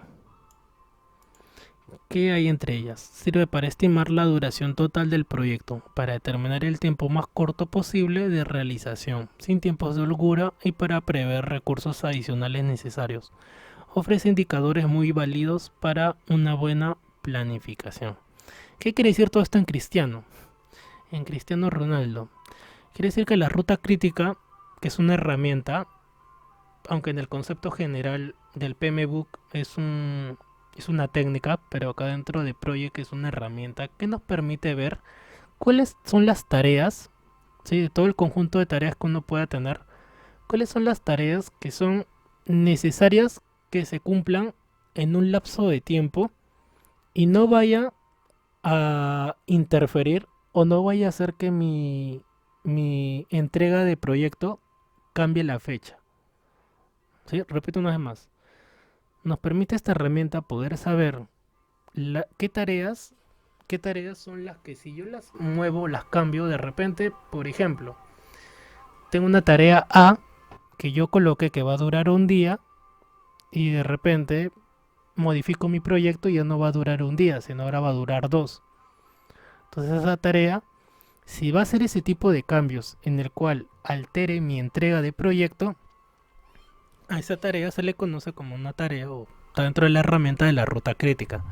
que hay entre ellas. Sirve para estimar la duración total del proyecto, para determinar el tiempo más corto posible de realización, sin tiempos de holgura y para prever recursos adicionales necesarios. Ofrece indicadores muy válidos para una buena planificación. ¿Qué quiere decir todo esto en cristiano? En Cristiano Ronaldo. Quiere decir que la ruta crítica, que es una herramienta, aunque en el concepto general del PMBOK es una técnica, pero acá dentro de Project es una herramienta que nos permite ver cuáles son las tareas, ¿sí? De todo el conjunto de tareas que uno pueda tener, cuáles son las tareas que son necesarias que se cumplan en un lapso de tiempo y no vaya a interferir o no vaya a hacer que mi entrega de proyecto cambie la fecha. ¿Sí? Repito una vez más. Nos permite esta herramienta poder saber qué tareas son las que si yo las muevo, las cambio de repente. Por ejemplo, tengo una tarea A que yo coloqué que va a durar un día y de repente modifico mi proyecto y ya no va a durar un día, sino ahora va a durar dos. Entonces esa tarea, si va a ser ese tipo de cambios en el cual altere mi entrega de proyecto, a esa tarea se le conoce como una tarea o está dentro de la herramienta de la ruta crítica.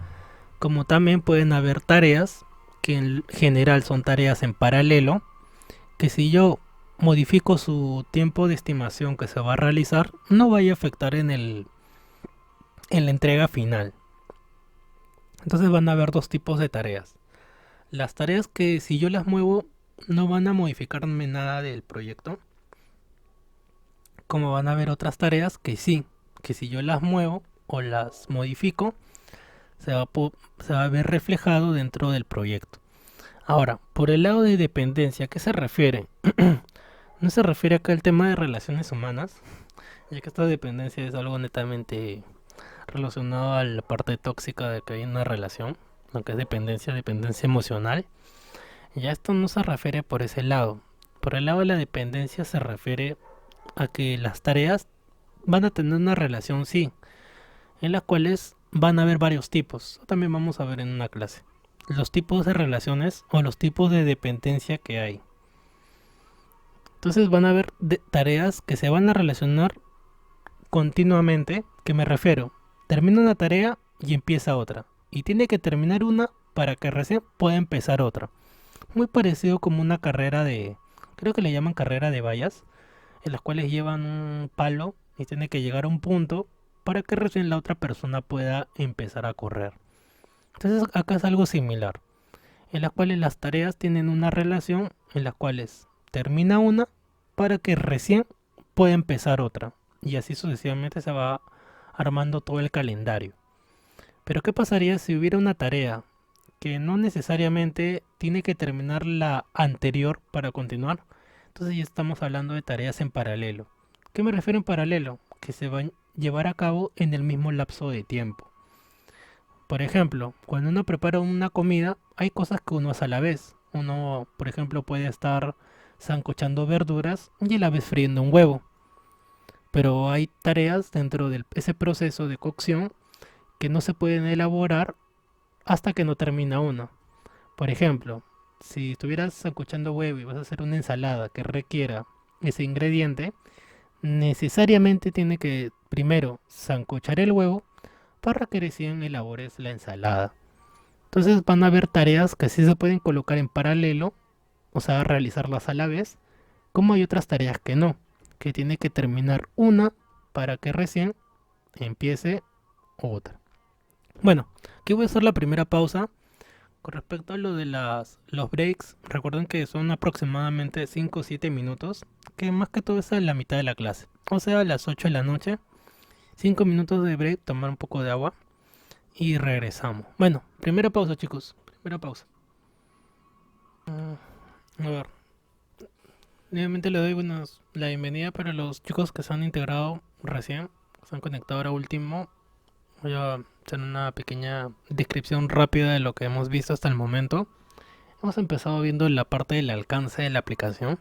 Como también pueden haber tareas que en general son tareas en paralelo, que si yo modifico su tiempo de estimación que se va a realizar, no vaya a afectar en la entrega final. Entonces van a haber dos tipos de tareas. Las tareas que si yo las muevo no van a modificarme nada del proyecto, como van a haber otras tareas que sí, que si yo las muevo o las modifico, se va a ver reflejado dentro del proyecto. Ahora, por el lado de dependencia, ¿a qué se refiere? No se refiere acá al tema de relaciones humanas, ya que esta dependencia es algo netamente relacionado a la parte tóxica de que hay una relación, aunque es dependencia emocional. Ya esto no se refiere por ese lado. Por el lado de la dependencia se refiere a que las tareas van a tener una relación, sí, en las cuales van a haber varios tipos. También vamos a ver en una clase los tipos de relaciones o los tipos de dependencia que hay. Entonces van a haber tareas que se van a relacionar continuamente. ¿Qué me refiero? Termina una tarea y empieza otra. Y tiene que terminar una para que recién pueda empezar otra. Muy parecido como una carrera creo que le llaman carrera de vallas, en las cuales llevan un palo y tiene que llegar a un punto para que recién la otra persona pueda empezar a correr. Entonces acá es algo similar. en las cuales las tareas tienen una relación en las cuales termina una para que recién pueda empezar otra. Y así sucesivamente se va armando todo el calendario. Pero ¿qué pasaría si hubiera una tarea que no necesariamente tiene que terminar la anterior para continuar? Entonces ya estamos hablando de tareas en paralelo. ¿Qué me refiero en paralelo? Que se van a llevar a cabo en el mismo lapso de tiempo. Por ejemplo, cuando uno prepara una comida, hay cosas que uno hace a la vez. Uno, por ejemplo, puede estar sancochando verduras y a la vez friendo un huevo. Pero hay tareas dentro de ese proceso de cocción que no se pueden elaborar hasta que no termina uno. Por ejemplo, si estuvieras sancochando huevo y vas a hacer una ensalada que requiera ese ingrediente, necesariamente tiene que primero sancochar el huevo para que recién elabores la ensalada. Entonces van a haber tareas que sí se pueden colocar en paralelo, o sea, realizarlas a la vez, como hay otras tareas que no, que tiene que terminar una para que recién empiece otra. Bueno, aquí voy a hacer la primera pausa. Con respecto a lo de los breaks, recuerden que son aproximadamente 5 o 7 minutos, que más que todo es a la mitad de la clase, o sea, a las 8 de la noche. 5 minutos de break, tomar un poco de agua y regresamos. Bueno, primera pausa, chicos. Primera pausa. A ver, nuevamente le doy la bienvenida para los chicos que se han integrado recién, que se han conectado ahora último. Voy a hacer una pequeña descripción rápida de lo que hemos visto hasta el momento. Hemos empezado viendo la parte del alcance de la aplicación.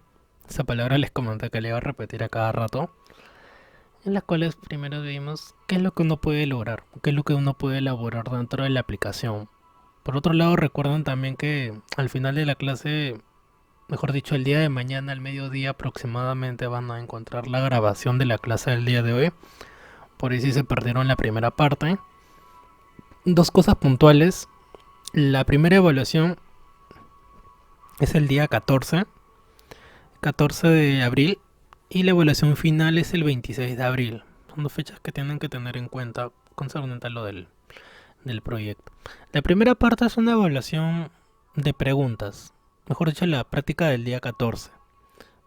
Esa palabra les comenté que le iba a repetir a cada rato. En las cuales primero vimos qué es lo que uno puede lograr, qué es lo que uno puede elaborar dentro de la aplicación. Por otro lado, recuerden también que al final de la clase, mejor dicho, el día de mañana al mediodía aproximadamente van a encontrar la grabación de la clase del día de hoy. Por ahí si se perdieron la primera parte. Dos cosas puntuales. La primera evaluación es el día 14 de abril y la evaluación final es el 26 de abril. Son dos fechas que tienen que tener en cuenta concerniente a lo del proyecto. La primera parte es una evaluación de preguntas, mejor dicho, la práctica del día 14.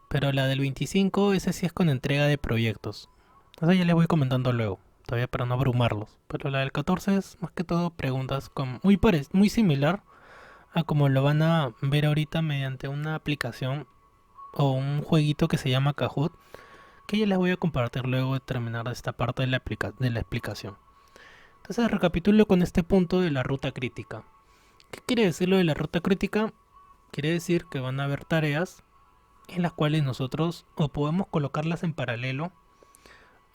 Pero la del 25, ese sí es con entrega de proyectos. Eso ya les voy comentando luego, todavía para no abrumarlos. Pero la del 14 es más que todo preguntas muy similar a como lo van a ver ahorita mediante una aplicación o un jueguito que se llama Kahoot, que ya les voy a compartir luego de terminar esta parte de la explicación. Entonces recapitulo con este punto de la ruta crítica. ¿Qué quiere decir lo de la ruta crítica? Quiere decir que van a haber tareas en las cuales nosotros o podemos colocarlas en paralelo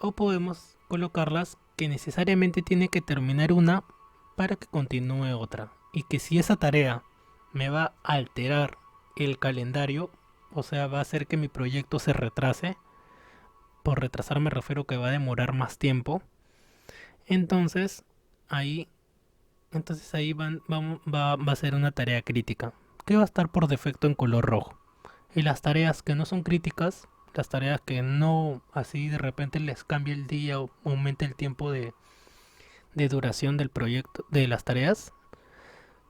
o podemos colocarlas que necesariamente tiene que terminar una para que continúe otra. Y que si esa tarea me va a alterar el calendario, o sea, va a hacer que mi proyecto se retrase, por retrasar me refiero que va a demorar más tiempo, entonces ahí va a ser una tarea crítica, que va a estar por defecto en color rojo. Y las tareas que no son críticas, las tareas que no así de repente les cambia el día o aumente el tiempo de duración del proyecto, de las tareas,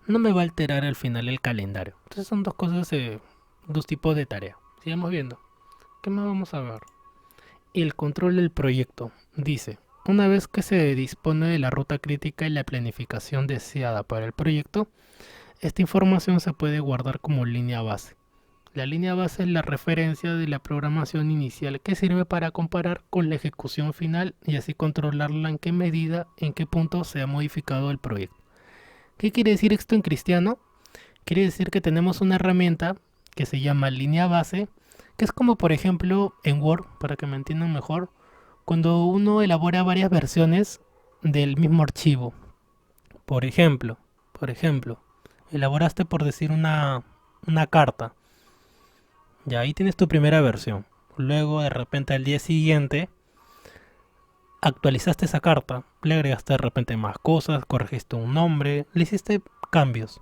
no me va a alterar al final el calendario. Entonces son dos cosas, dos tipos de tarea. Sigamos viendo. ¿Qué más vamos a ver? El control del proyecto. Dice, una vez que se dispone de la ruta crítica y la planificación deseada para el proyecto, esta información se puede guardar como línea base. La línea base es la referencia de la programación inicial que sirve para comparar con la ejecución final y así controlarla en qué medida, en qué punto se ha modificado el proyecto. ¿Qué quiere decir esto en cristiano? Quiere decir que tenemos una herramienta que se llama línea base, que es como por ejemplo en Word, para que me entiendan mejor, cuando uno elabora varias versiones del mismo archivo. Por ejemplo, elaboraste por decir una carta. Ya ahí tienes tu primera versión. Luego de repente al día siguiente actualizaste esa carta, le agregaste de repente más cosas, corregiste un nombre, le hiciste cambios.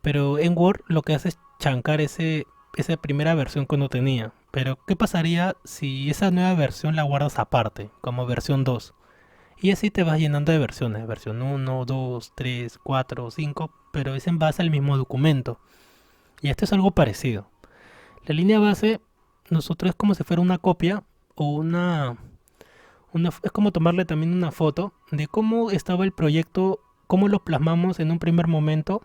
Pero en Word lo que hace es chancar esa primera versión que uno tenía. Pero ¿qué pasaría si esa nueva versión la guardas aparte, como versión 2? Y así te vas llenando de versiones, versión 1, 2, 3, 4, 5, pero es en base al mismo documento. Y esto es algo parecido. La línea base, nosotros es como si fuera una copia o es como tomarle también una foto de cómo estaba el proyecto, cómo lo plasmamos en un primer momento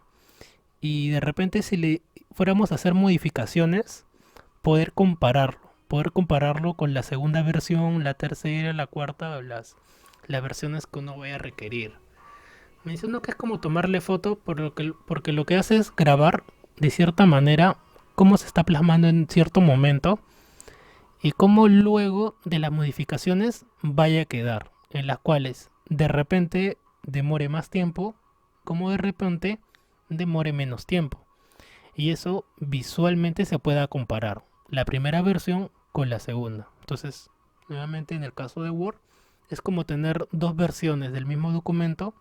y de repente si le fuéramos a hacer modificaciones, poder compararlo con la segunda versión, la tercera, la cuarta o las versiones que uno vaya a requerir. Menciono que es como tomarle foto porque lo que hace es grabar de cierta manera cómo se está plasmando en cierto momento y cómo luego de las modificaciones vaya a quedar, en las cuales de repente demore más tiempo, como de repente demore menos tiempo. Y eso visualmente se pueda comparar la primera versión con la segunda. Entonces, nuevamente en el caso de Word, es como tener dos versiones del mismo documento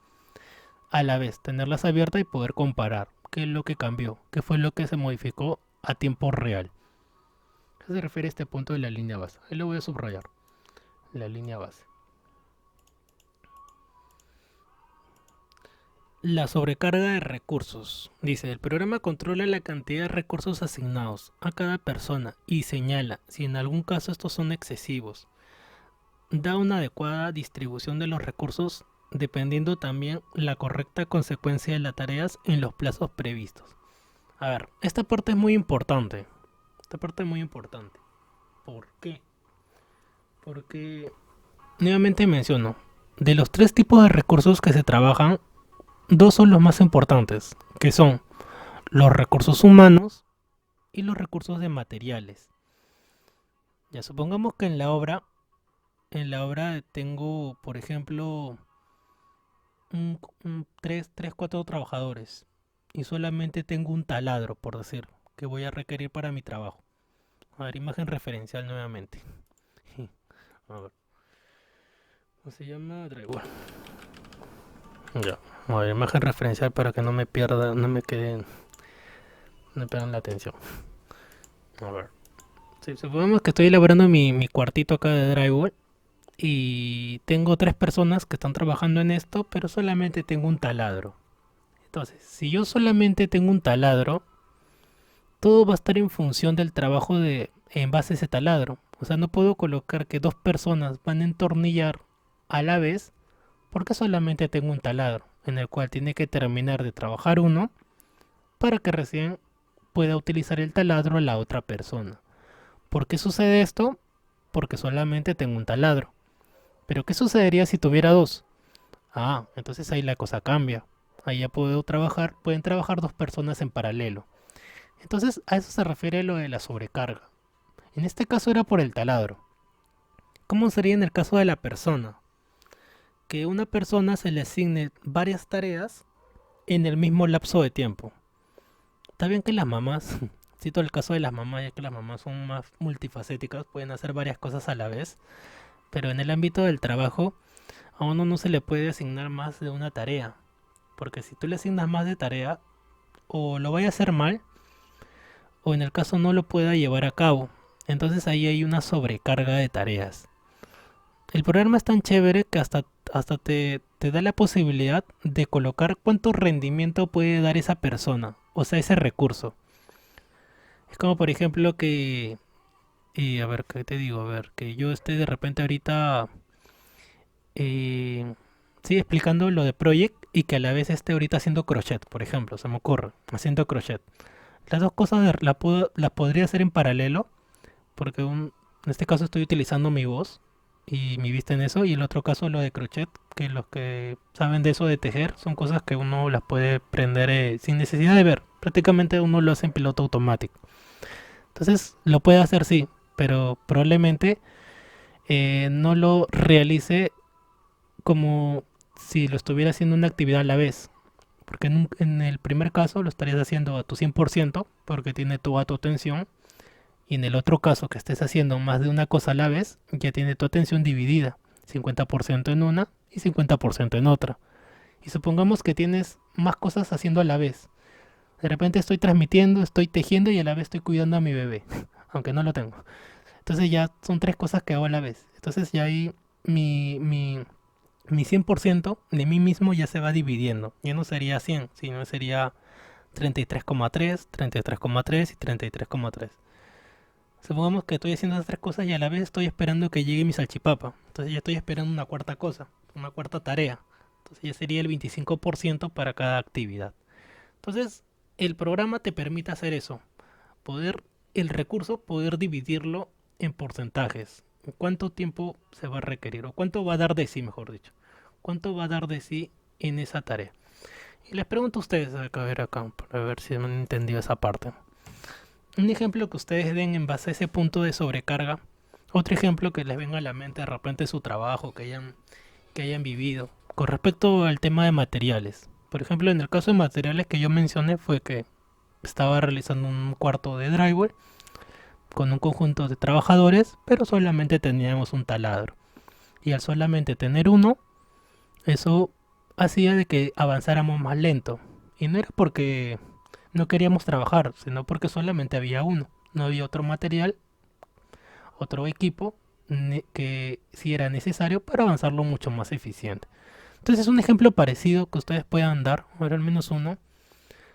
a la vez, tenerlas abiertas y poder comparar qué es lo que cambió, qué fue lo que se modificó a tiempo real. ¿A qué se refiere a este punto de la línea base? Ahí lo voy a subrayar, la línea base. La sobrecarga de recursos. Dice, el programa controla la cantidad de recursos asignados a cada persona y señala si en algún caso estos son excesivos. Da una adecuada distribución de los recursos dependiendo también la correcta consecuencia de las tareas en los plazos previstos. A ver, esta parte es muy importante. Esta parte es muy importante. ¿Por qué? Porque, nuevamente menciono, de los tres tipos de recursos que se trabajan, dos son los más importantes, que son los recursos humanos y los recursos de materiales. Ya supongamos que en la obra tengo, por ejemplo, 4 trabajadores y solamente tengo un taladro, por decir, que voy a requerir para mi trabajo. A ver, imagen referencial nuevamente. A ver, ¿cómo se llama? Drywall. Ya, a ver, imagen referencial para que no me pierda, no me queden, no me pierdan la atención. A ver, sí, supongamos que estoy elaborando mi cuartito acá de drywall y tengo 3 personas que están trabajando en esto, pero solamente tengo un taladro. Entonces, si yo solamente tengo un taladro, todo va a estar en función del trabajo en base a ese taladro. O sea, no puedo colocar que 2 personas van a entornillar a la vez porque solamente tengo un taladro, en el cual tiene que terminar de trabajar uno para que recién pueda utilizar el taladro la otra persona. ¿Por qué sucede esto? Porque solamente tengo un taladro. Pero ¿qué sucedería si tuviera dos? Ah, entonces ahí la cosa cambia. Ahí ya pueden trabajar 2 personas en paralelo. Entonces a eso se refiere lo de la sobrecarga. En este caso era por el taladro. ¿Cómo sería en el caso de la persona? Que una persona se le asigne varias tareas en el mismo lapso de tiempo. Está bien que las mamás, cito el caso de las mamás, ya que las mamás son más multifacéticas, pueden hacer varias cosas a la vez, pero en el ámbito del trabajo a uno no se le puede asignar más de una tarea, porque si tú le asignas más de tarea, o lo vaya a hacer mal, o en el caso no lo pueda llevar a cabo. Entonces ahí hay una sobrecarga de tareas. El programa es tan chévere que hasta te da la posibilidad de colocar cuánto rendimiento puede dar esa persona, o sea, ese recurso. Es como por ejemplo a ver, ¿qué te digo? A ver, que yo esté de repente ahorita, eh, sí, explicando lo de Project y que a la vez esté ahorita haciendo crochet, por ejemplo, se me ocurre, haciendo crochet. Las dos cosas las podría hacer en paralelo, porque en este caso estoy utilizando mi voz y mi vista en eso, y el otro caso lo de crochet, que los que saben de eso de tejer son cosas que uno las puede prender sin necesidad de ver. Prácticamente uno lo hace en piloto automático. Entonces lo puede hacer sí, pero probablemente no lo realice como si lo estuviera haciendo una actividad a la vez. Porque en el primer caso lo estarías haciendo a tu 100% porque tiene toda tu atención. Y en el otro caso que estés haciendo más de una cosa a la vez, ya tiene tu atención dividida. 50% en una y 50% en otra. Y supongamos que tienes más cosas haciendo a la vez. De repente estoy transmitiendo, estoy tejiendo y a la vez estoy cuidando a mi bebé. Aunque no lo tengo. Entonces ya son 3 cosas que hago a la vez. Entonces ya ahí mi mi 100% de mí mismo ya se va dividiendo. Ya no sería 100, sino sería 33,3, 33,3 y 33,3. Supongamos que estoy haciendo esas tres cosas y a la vez estoy esperando que llegue mi salchipapa. Entonces ya estoy esperando una cuarta cosa, una cuarta tarea. Entonces ya sería el 25% para cada actividad. Entonces el programa te permite hacer eso, poder el recurso, poder dividirlo en porcentajes. ¿Cuánto tiempo se va a requerir? O cuánto va a dar de sí, mejor dicho. ¿Cuánto va a dar de sí en esa tarea? Y les pregunto a ustedes, a ver acá, para ver si me han entendido esa parte. Un ejemplo que ustedes den en base a ese punto de sobrecarga. Otro ejemplo que les venga a la mente de repente su trabajo, que hayan vivido. Con respecto al tema de materiales. Por ejemplo, en el caso de materiales que yo mencioné fue que estaba realizando un cuarto de drywall con un conjunto de trabajadores, pero solamente teníamos un taladro. Y al solamente tener uno, eso hacía de que avanzáramos más lento. Y no era porque no queríamos trabajar, sino porque solamente había uno. No había otro material, otro equipo que sí era necesario para avanzarlo mucho más eficiente. Entonces es un ejemplo parecido que ustedes puedan dar, o al menos uno,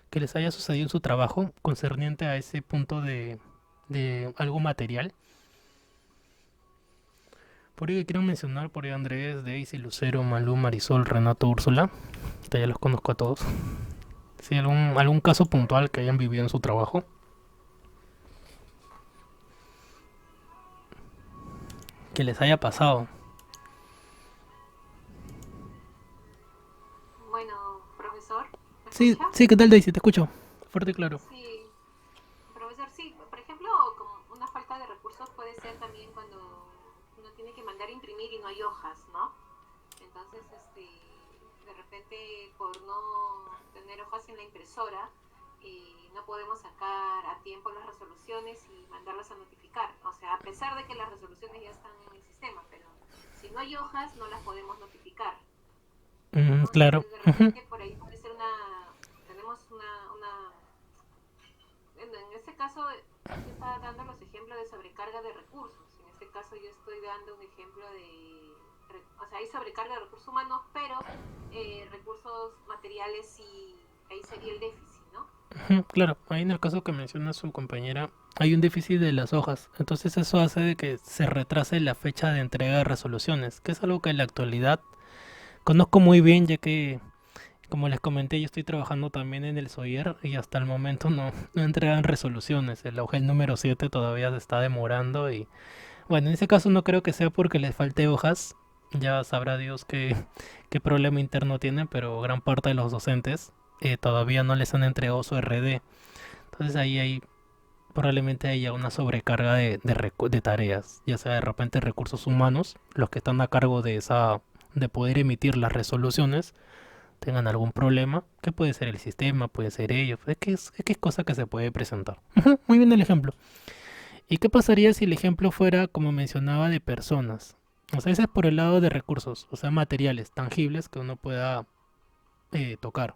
que les haya sucedido en su trabajo concerniente a ese punto de algo material. Por ello quiero mencionar por ahí Andrés, Daisy, Lucero, Malú, Marisol, Renato, Úrsula. Ya los conozco a todos. Si algún caso puntual que hayan vivido en su trabajo, que les haya pasado. Bueno, profesor, ¿me Sí, escucha? sí, ¿qué tal Daisy? Te escucho. Fuerte y claro. Sí, profesor, sí. Por ejemplo, como una falta de recursos puede ser también cuando uno tiene que mandar a imprimir y no hay hojas, ¿no? Entonces, de repente, por no tener hojas en la impresora, no podemos sacar a tiempo las resoluciones y mandarlas a notificar. O sea, a pesar de que las resoluciones ya están en el sistema, pero si no hay hojas, no las podemos notificar. ¿No? Claro. Entonces, de Ujú. repente, por ahí puede ser tenemos en este caso, yo estaba dando los ejemplos de sobrecarga de recursos. En este caso, yo estoy dando un ejemplo o sea, hay sobrecarga de recursos humanos, pero recursos materiales sí, ahí sería el déficit, ¿no? Ujú, claro, ahí en el caso que menciona su compañera, hay un déficit de las hojas. Entonces eso hace de que se retrase la fecha de entrega de resoluciones, que es algo que en la actualidad conozco muy bien, ya que, como les comenté, yo estoy trabajando también en el SOIER y hasta el momento no entregan resoluciones. El AUGEL número 7 todavía se está demorando y, bueno, en ese caso no creo que sea porque les falte hojas. Ya sabrá Dios qué problema interno tienen, pero gran parte de los docentes todavía no les han entregado su RD. Entonces ahí hay probablemente haya una sobrecarga de tareas, ya sea de repente recursos humanos, los que están a cargo de poder emitir las resoluciones, tengan algún problema, que puede ser el sistema, puede ser ellos, es que es cosa que se puede presentar. Ujú, muy bien el ejemplo. ¿Y qué pasaría si el ejemplo fuera, como mencionaba, de personas? O sea, ese es por el lado de recursos, o sea, materiales tangibles que uno pueda tocar.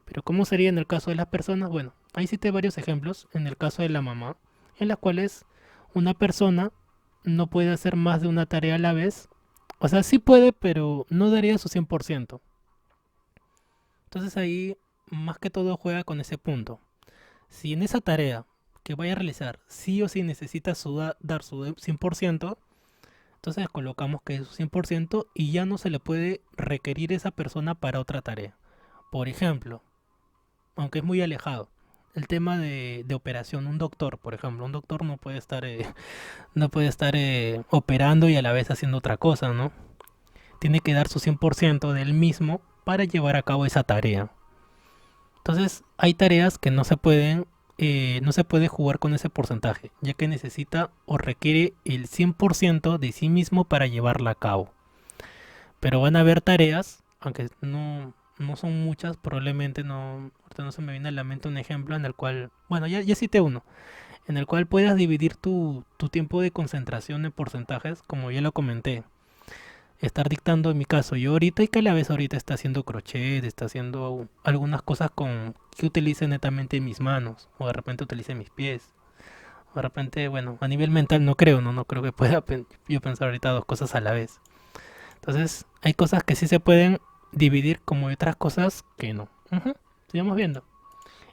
Pero ¿cómo sería en el caso de las personas? Bueno, ahí cité varios ejemplos en el caso de la mamá, en las cuales una persona no puede hacer más de una tarea a la vez. O sea, sí puede, pero no daría su 100%. Entonces ahí más que todo juega con ese punto. Si en esa tarea que vaya a realizar sí o sí necesita dar su 100%, entonces colocamos que es su 100% y ya no se le puede requerir esa persona para otra tarea. Por ejemplo, aunque es muy alejado. El tema de operación, un doctor, por ejemplo, un doctor no puede estar, no puede estar operando y a la vez haciendo otra cosa, ¿no? Tiene que dar su 100% del mismo para llevar a cabo esa tarea. Entonces, hay tareas que no se puede jugar con ese porcentaje, ya que necesita o requiere el 100% de sí mismo para llevarla a cabo. Pero van a haber tareas, aunque no son muchas, probablemente no, ahorita no se me viene a la mente un ejemplo en el cual, bueno, ya cité uno, en el cual puedas dividir tu tiempo de concentración en porcentajes, como ya lo comenté. Estar dictando en mi caso, yo ahorita y que a la vez ahorita está haciendo crochet, está haciendo algunas cosas con que utilice netamente mis manos, o de repente utilice mis pies. O de repente, bueno, a nivel mental no creo, no creo que pueda yo pensar ahorita dos cosas a la vez. Entonces, hay cosas que sí se pueden dividir como hay otras cosas que no. Ujú. Sigamos viendo.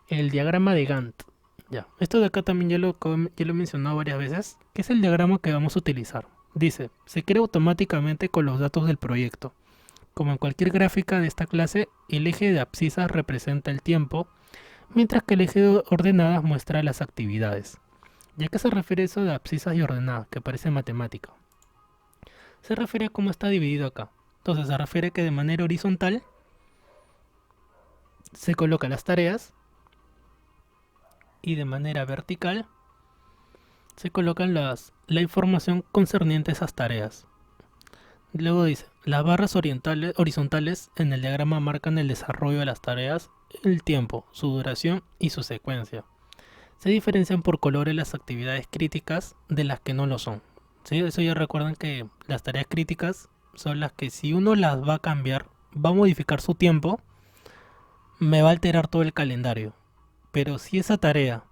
El diagrama de Gantt. Ya, esto de acá también ya lo he mencionado varias veces, que es el diagrama que vamos a utilizar. Dice, se crea automáticamente con los datos del proyecto. Como en cualquier gráfica de esta clase, el eje de abscisas representa el tiempo, mientras que el eje de ordenadas muestra las actividades. ¿Ya que se refiere eso de abscisas y ordenadas, que parece matemática? Se refiere a cómo está dividido acá. Entonces se refiere que de manera horizontal se colocan las tareas y de manera vertical se colocan la información concerniente a esas tareas. Luego dice, las barras horizontales en el diagrama marcan el desarrollo de las tareas, el tiempo, su duración y su secuencia. Se diferencian por colores las actividades críticas de las que no lo son. ¿Sí? Eso ya recuerdan que las tareas críticas son las que si uno las va a cambiar, va a modificar su tiempo, me va a alterar todo el calendario. Pero si esa tarea,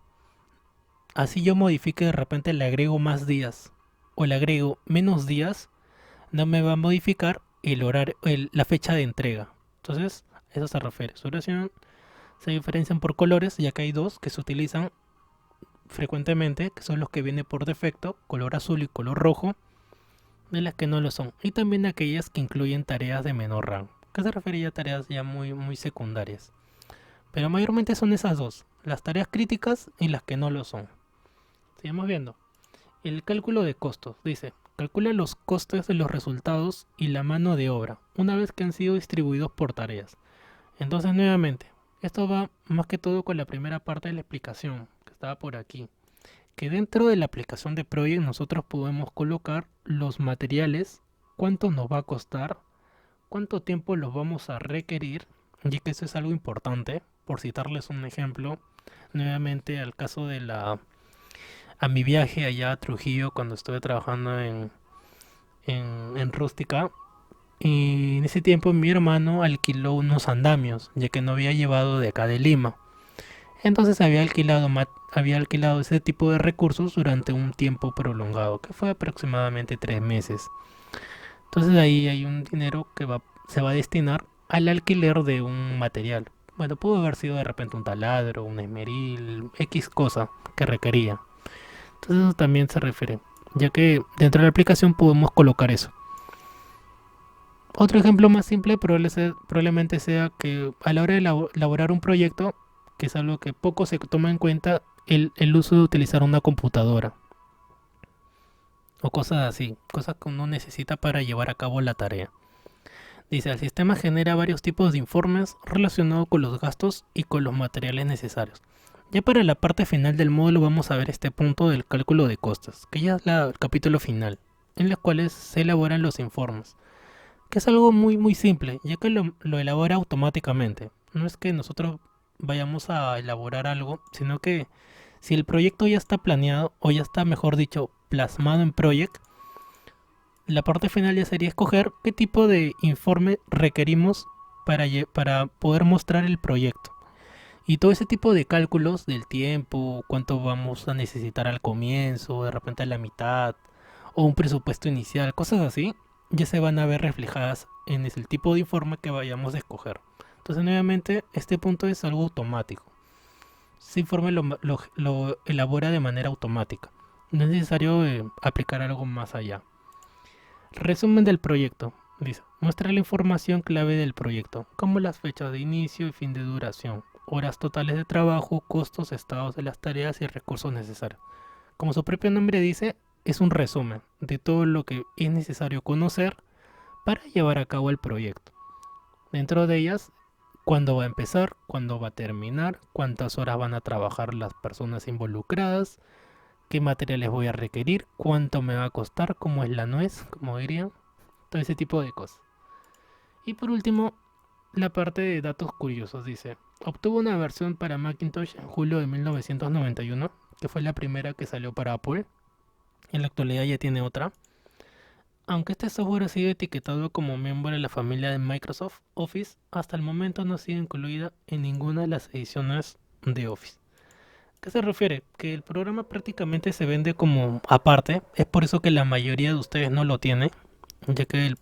así yo modifique de repente le agrego más días o le agrego menos días, no me va a modificar el horario, la fecha de entrega. Entonces, a eso se refiere. Su duración se diferencian por colores, ya que hay dos que se utilizan frecuentemente, que son los que vienen por defecto, color azul y color rojo, de las que no lo son. Y también aquellas que incluyen tareas de menor rango, que se refiere a tareas ya muy secundarias. Pero mayormente son esas dos, las tareas críticas y las que no lo son. Sigamos viendo. El cálculo de costos. Dice, calcula los costes de los resultados y la mano de obra, una vez que han sido distribuidos por tareas. Entonces, nuevamente, esto va más que todo con la primera parte de la explicación, que estaba por aquí. Que dentro de la aplicación de Project nosotros podemos colocar los materiales, cuánto nos va a costar, cuánto tiempo los vamos a requerir, y que eso es algo importante, por citarles un ejemplo, nuevamente al caso de a mi viaje allá a Trujillo cuando estuve trabajando en Rústica. Y en ese tiempo mi hermano alquiló unos andamios, ya que no había llevado de acá de Lima. Entonces había alquilado ese tipo de recursos durante un tiempo prolongado, que fue aproximadamente 3 meses. Entonces ahí hay un dinero que se va a destinar al alquiler de un material. Bueno, pudo haber sido de repente un taladro, un esmeril, X cosa que requería. Entonces eso también se refiere, ya que dentro de la aplicación podemos colocar eso. Otro ejemplo más simple probablemente sea que a la hora de elaborar un proyecto, que es algo que poco se toma en cuenta, el uso de utilizar una computadora o cosas así, cosas que uno necesita para llevar a cabo la tarea. Dice, el sistema genera varios tipos de informes relacionados con los gastos y con los materiales necesarios. Ya para la parte final del módulo vamos a ver este punto del cálculo de costes, que ya es el capítulo final, en los cuales se elaboran los informes, que es algo muy simple, ya que lo elabora automáticamente. No es que nosotros vayamos a elaborar algo, sino que si el proyecto ya está planeado, o ya está, mejor dicho, plasmado en Project, la parte final ya sería escoger qué tipo de informe requerimos para poder mostrar el proyecto. Y todo ese tipo de cálculos del tiempo, cuánto vamos a necesitar al comienzo, de repente a la mitad, o un presupuesto inicial, cosas así, ya se van a ver reflejadas en el tipo de informe que vayamos a escoger. Entonces, nuevamente, este punto es algo automático. Ese informe lo elabora de manera automática. No es necesario aplicar algo más allá. Resumen del proyecto. Dice, muestra la información clave del proyecto, como las fechas de inicio y fin de duración, horas totales de trabajo, costos, estados de las tareas y recursos necesarios. Como su propio nombre dice, es un resumen de todo lo que es necesario conocer para llevar a cabo el proyecto. Dentro de ellas, cuándo va a empezar, cuándo va a terminar, cuántas horas van a trabajar las personas involucradas, qué materiales voy a requerir, cuánto me va a costar, cómo es la nuez, como dirían, todo ese tipo de cosas. Y por último, la parte de datos curiosos dice, obtuvo una versión para Macintosh en julio de 1991, que fue la primera que salió para Apple. En la actualidad ya tiene otra. Aunque este software ha sido etiquetado como miembro de la familia de Microsoft Office, hasta el momento no ha sido incluida en ninguna de las ediciones de Office. ¿Qué se refiere? Que el programa prácticamente se vende como aparte, es por eso que la mayoría de ustedes no lo tiene. ya que el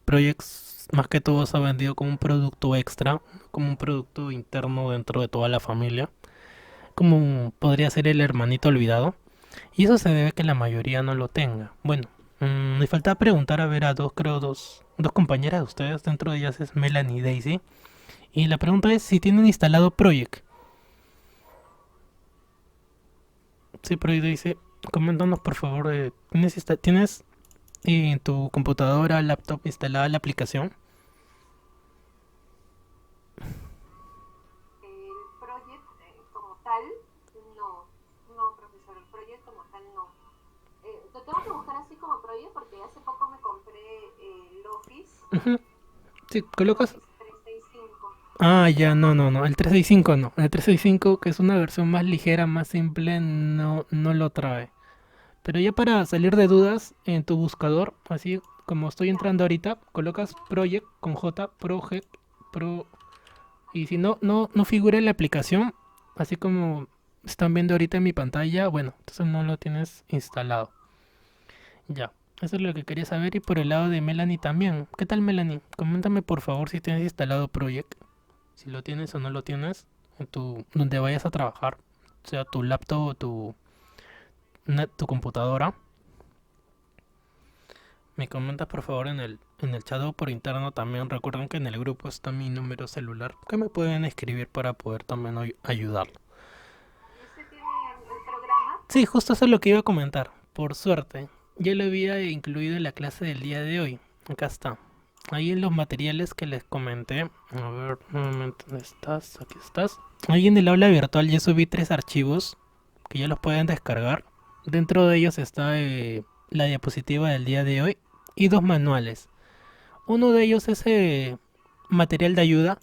Project más que todo se ha vendido como un producto extra, como un producto interno dentro de toda la familia, como podría ser el hermanito olvidado, y eso se debe a que la mayoría no lo tenga. Bueno, me falta preguntar a ver a dos compañeras de ustedes, dentro de ellas es Melanie y Daisy, y la pregunta es si tienen instalado Project. Sí, Project Daisy, coméntanos por favor, ¿tienes en tu computadora, laptop instalada la aplicación? El project como tal, no, no, profesor, el project como tal no. Lo tengo que buscar así como project porque hace poco me compré Ujú. Sí, el colocas. Office 365. Ah, ya, no, no, no. El 365 no. El 365, que es una versión más ligera, más simple, no, no lo trae. Pero ya para salir de dudas, en tu buscador, así como estoy Ya, entrando ahorita, colocas ujú, Project con J, Project, Pro. Y si no figura en la aplicación, así como están viendo ahorita en mi pantalla, bueno, entonces no lo tienes instalado. Ya, eso es lo que quería saber. Y por el lado de Melanie también. ¿Qué tal, Melanie? Coméntame por favor si tienes instalado Project, si lo tienes o no lo tienes, en donde vayas a trabajar, sea tu laptop o tu computadora. Me comentas por favor en el chat o por interno también. Recuerden que en el grupo está mi número celular que me pueden escribir para poder también ayudar. ¿y usted tiene el programa? Sí, justo eso es lo que iba a comentar. Por suerte, ya lo había incluido en la clase del día de hoy. Acá está. Ahí en los materiales que les comenté. A ver, nuevamente, ¿dónde estás? Aquí estás. Ahí en el aula virtual ya subí 3 archivos que ya los pueden descargar. Dentro de ellos está la diapositiva del día de hoy y 2 manuales. Uno de ellos es material de ayuda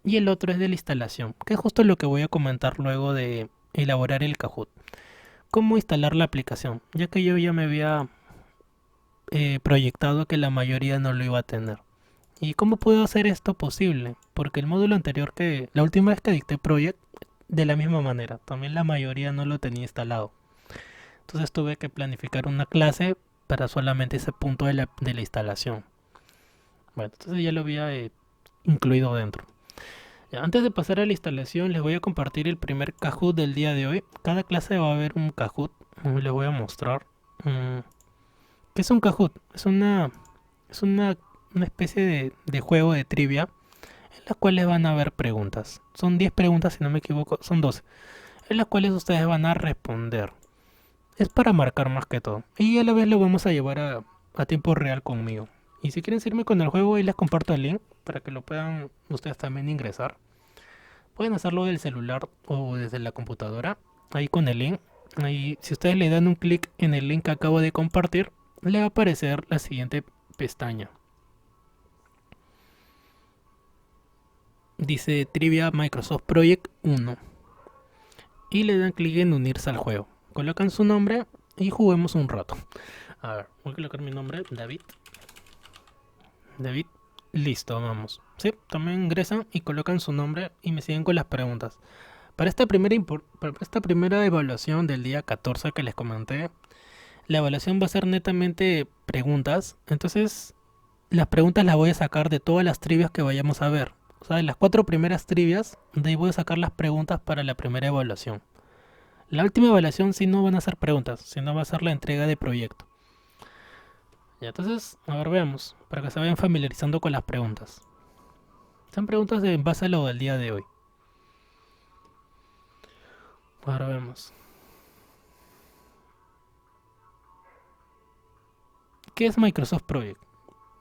y el otro es de la instalación, que es justo lo que voy a comentar luego de elaborar el Kahoot. Cómo instalar la aplicación, ya que yo ya me había proyectado que la mayoría no lo iba a tener. ¿Y cómo puedo hacer esto posible? Porque el módulo anterior la última vez que dicté Project, de la misma manera, también la mayoría no lo tenía instalado. Entonces tuve que planificar una clase para solamente ese punto de la instalación. Bueno, entonces ya lo había incluido dentro. Ya, antes de pasar a la instalación, les voy a compartir el primer Kahoot del día de hoy. Cada clase va a haber un Kahoot. Les voy a mostrar. mm, ¿Qué es un Kahoot? Es una especie de juego de trivia en las cuales van a haber preguntas. Son 10 preguntas, si no me equivoco, son 12, en las cuales ustedes van a responder. Es para marcar más que todo. Y a la vez lo vamos a llevar a tiempo real conmigo. Y si quieren seguirme con el juego, ahí les comparto el link para que lo puedan ustedes también ingresar. Pueden hacerlo del celular o desde la computadora. Ahí con el link. Ahí, si ustedes le dan un clic en el link que acabo de compartir, le va a aparecer la siguiente pestaña. Dice Trivia Microsoft Project 1. Y le dan clic en unirse al juego. Colocan su nombre y juguemos un rato. A ver, voy a colocar mi nombre, David. David, listo, vamos. Sí, también ingresan y colocan su nombre y me siguen con las preguntas. Para esta primera evaluación del día 14 que les comenté, la evaluación va a ser netamente preguntas. Entonces, las preguntas las voy a sacar de todas las trivias que vayamos a ver. O sea, de las 4 primeras trivias, de ahí voy a sacar las preguntas para la primera evaluación. La última evaluación sí no van a ser preguntas, sino va a ser la entrega de proyecto. Ya, entonces, a ver, veamos, para que se vayan familiarizando con las preguntas. Son preguntas en base a lo del día de hoy. Ahora vemos. ¿Qué es Microsoft Project?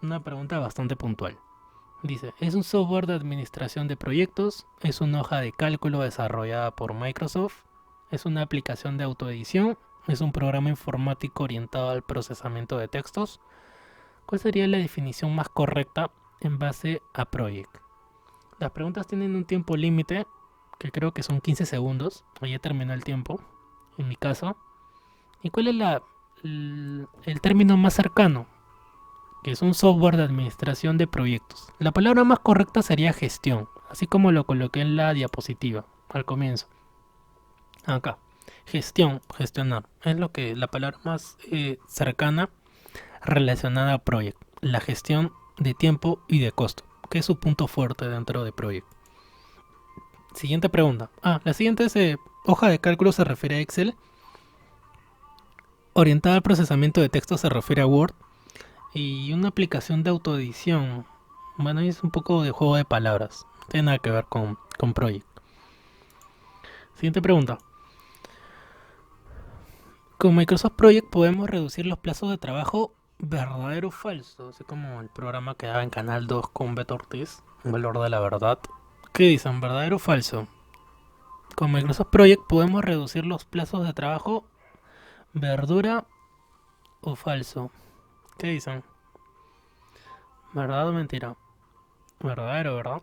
Una pregunta bastante puntual. Dice, es un software de administración de proyectos, es una hoja de cálculo desarrollada por Microsoft, es una aplicación de autoedición, es un programa informático orientado al procesamiento de textos. ¿Cuál sería la definición más correcta en base a Project? Las preguntas tienen un tiempo límite, que creo que son 15 segundos, o ya terminó el tiempo, en mi caso. ¿Y cuál es el término más cercano? Que es un software de administración de proyectos. La palabra más correcta sería gestión, así como lo coloqué en la diapositiva al comienzo. Acá, gestión, gestionar, es la palabra más cercana relacionada a Project, la gestión de tiempo y de costo, que es su punto fuerte dentro de Project. Siguiente pregunta. La siguiente es hoja de cálculo se refiere a Excel, orientada al procesamiento de texto se refiere a Word y una aplicación de autoedición. Bueno, es un poco de juego de palabras, no tiene nada que ver con Project. Siguiente pregunta. Con Microsoft Project podemos reducir los plazos de trabajo, verdadero o falso, así como el programa que daba en Canal 2 con Beto Ortiz, Un valor de la verdad. ¿Qué dicen? ¿Verdadero o falso? Con Microsoft Project podemos reducir los plazos de trabajo, verdura o falso. ¿Qué dicen? ¿Verdad o mentira? Verdadero, ¿verdad?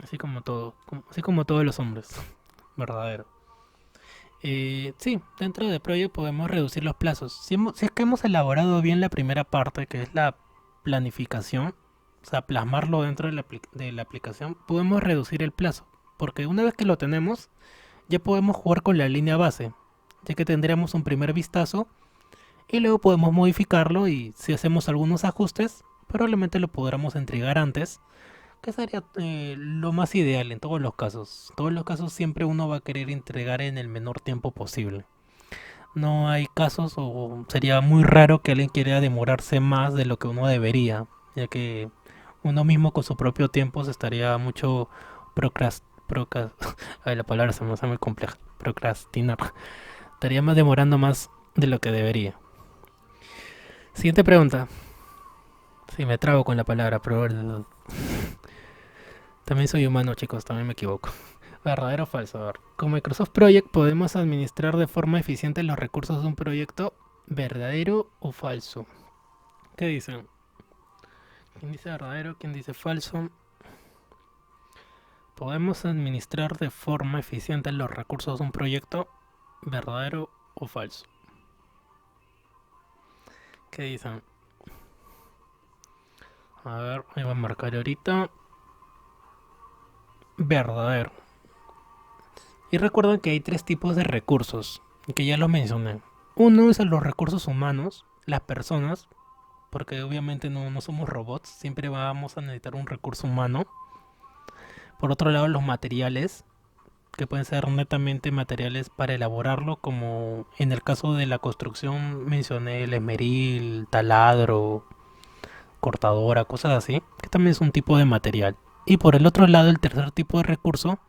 Así como todo, así como todos los hombres. Verdadero. Sí, dentro de Project podemos reducir los plazos. Si es que hemos elaborado bien la primera parte, que es la planificación, o sea, plasmarlo dentro de la aplicación, podemos reducir el plazo. Porque una vez que lo tenemos, ya podemos jugar con la línea base, ya que tendríamos un primer vistazo y luego podemos modificarlo y si hacemos algunos ajustes, probablemente lo podremos entregar antes, que sería lo más ideal en todos los casos. En todos los casos siempre uno va a querer entregar en el menor tiempo posible. No hay casos o sería muy raro que alguien quiera demorarse más de lo que uno debería, ya que uno mismo con su propio tiempo se estaría mucho ay, la palabra se me hace muy compleja. Procrastinar. Estaría más demorando más de lo que debería. Siguiente pregunta. Sí, me trago con la palabra, pero también soy humano, chicos, también me equivoco. ¿Verdadero o falso? A ver. Con Microsoft Project podemos administrar de forma eficiente los recursos de un proyecto. ¿Verdadero o falso? ¿Qué dicen? ¿Quién dice verdadero? ¿Quién dice falso? ¿Podemos administrar de forma eficiente los recursos de un proyecto? ¿Verdadero o falso? ¿Qué dicen? A ver, me voy a marcar ahorita. Verdadero. Y recuerden que hay tres tipos de recursos, que ya los mencioné. Uno es los recursos humanos, las personas, porque obviamente no somos robots, siempre vamos a necesitar un recurso humano. Por otro lado, los materiales, que pueden ser netamente materiales para elaborarlo, como en el caso de la construcción mencioné el esmeril, taladro, cortadora, cosas así, que también es un tipo de material. Y por el otro lado, el tercer tipo de recurso,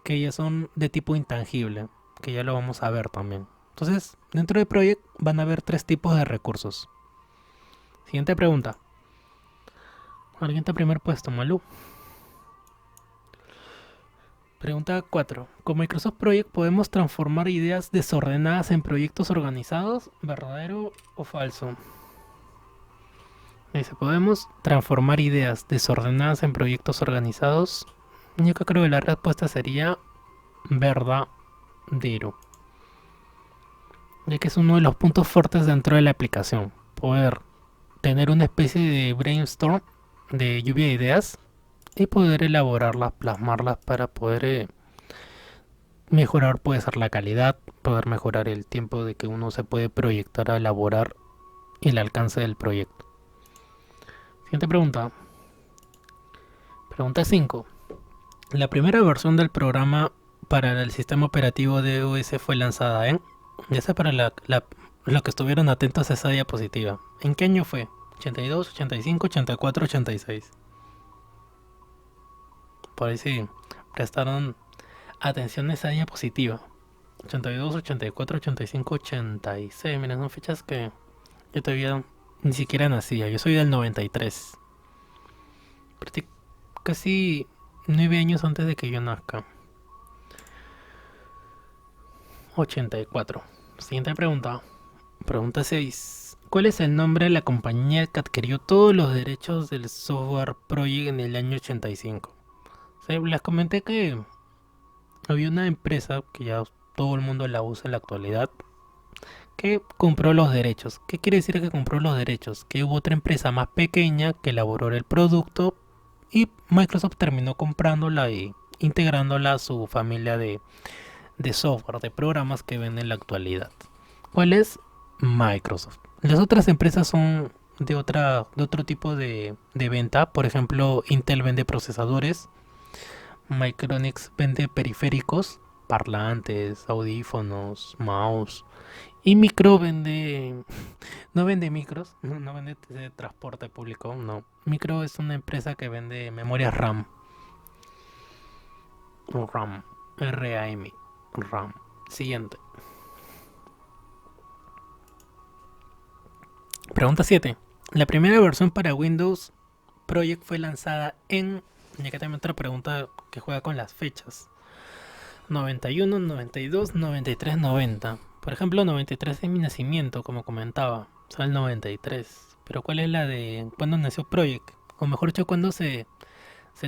que ya son de tipo intangible, que ya lo vamos a ver también. Entonces, dentro de Project van a haber tres tipos de recursos. Siguiente pregunta. ¿Alguien está primer puesto, Malú? Pregunta 4. Con Microsoft Project podemos transformar ideas desordenadas en proyectos organizados, ¿verdadero o falso? Dice, ¿podemos transformar ideas desordenadas en proyectos organizados? Yo creo que la respuesta sería verdadero, ya que es uno de los puntos fuertes dentro de la aplicación. Poder tener una especie de brainstorm, de lluvia de ideas, y poder elaborarlas, plasmarlas para poder mejorar, puede ser la calidad, poder mejorar el tiempo de que uno se puede proyectar a elaborar y el alcance del proyecto. Siguiente pregunta. Pregunta 5. La primera versión del programa para el sistema operativo de iOS fue lanzada en... Ya sea para los que estuvieron atentos a esa diapositiva. ¿En qué año fue? 82, 85, 84, 86. Por ahí sí prestaron atención a esa diapositiva. 82, 84, 85, 86. Miren, son fechas que yo todavía ni siquiera nacía. Yo soy del 93. Casi 9 años antes de que yo nazca. 84. Siguiente pregunta. Pregunta 6. ¿Cuál es el nombre de la compañía que adquirió todos los derechos del software Project en el año 85? Sí, les comenté que había una empresa que ya todo el mundo la usa en la actualidad que compró los derechos. ¿Qué quiere decir que compró los derechos? Que hubo otra empresa más pequeña que elaboró el producto y Microsoft terminó comprándola y integrándola a su familia de software, de programas que vende en la actualidad. ¿Cuál es? Microsoft. Las otras empresas son de otro tipo de venta. Por ejemplo, Intel vende procesadores, Micronix vende periféricos, parlantes, audífonos, mouse. Y Micro vende, no vende micros, no vende transporte público, no. Micro es una empresa que vende memoria RAM, RAM, RAM, RAM. Siguiente. Pregunta 7. La primera versión para Windows Project fue lanzada en... Y acá también otra pregunta que juega con las fechas. 91, 92, 93, 90. Por ejemplo, 93 es mi nacimiento, como comentaba. O sea, el 93. Pero ¿cuál es la de cuándo nació Project? O mejor dicho, cuándo se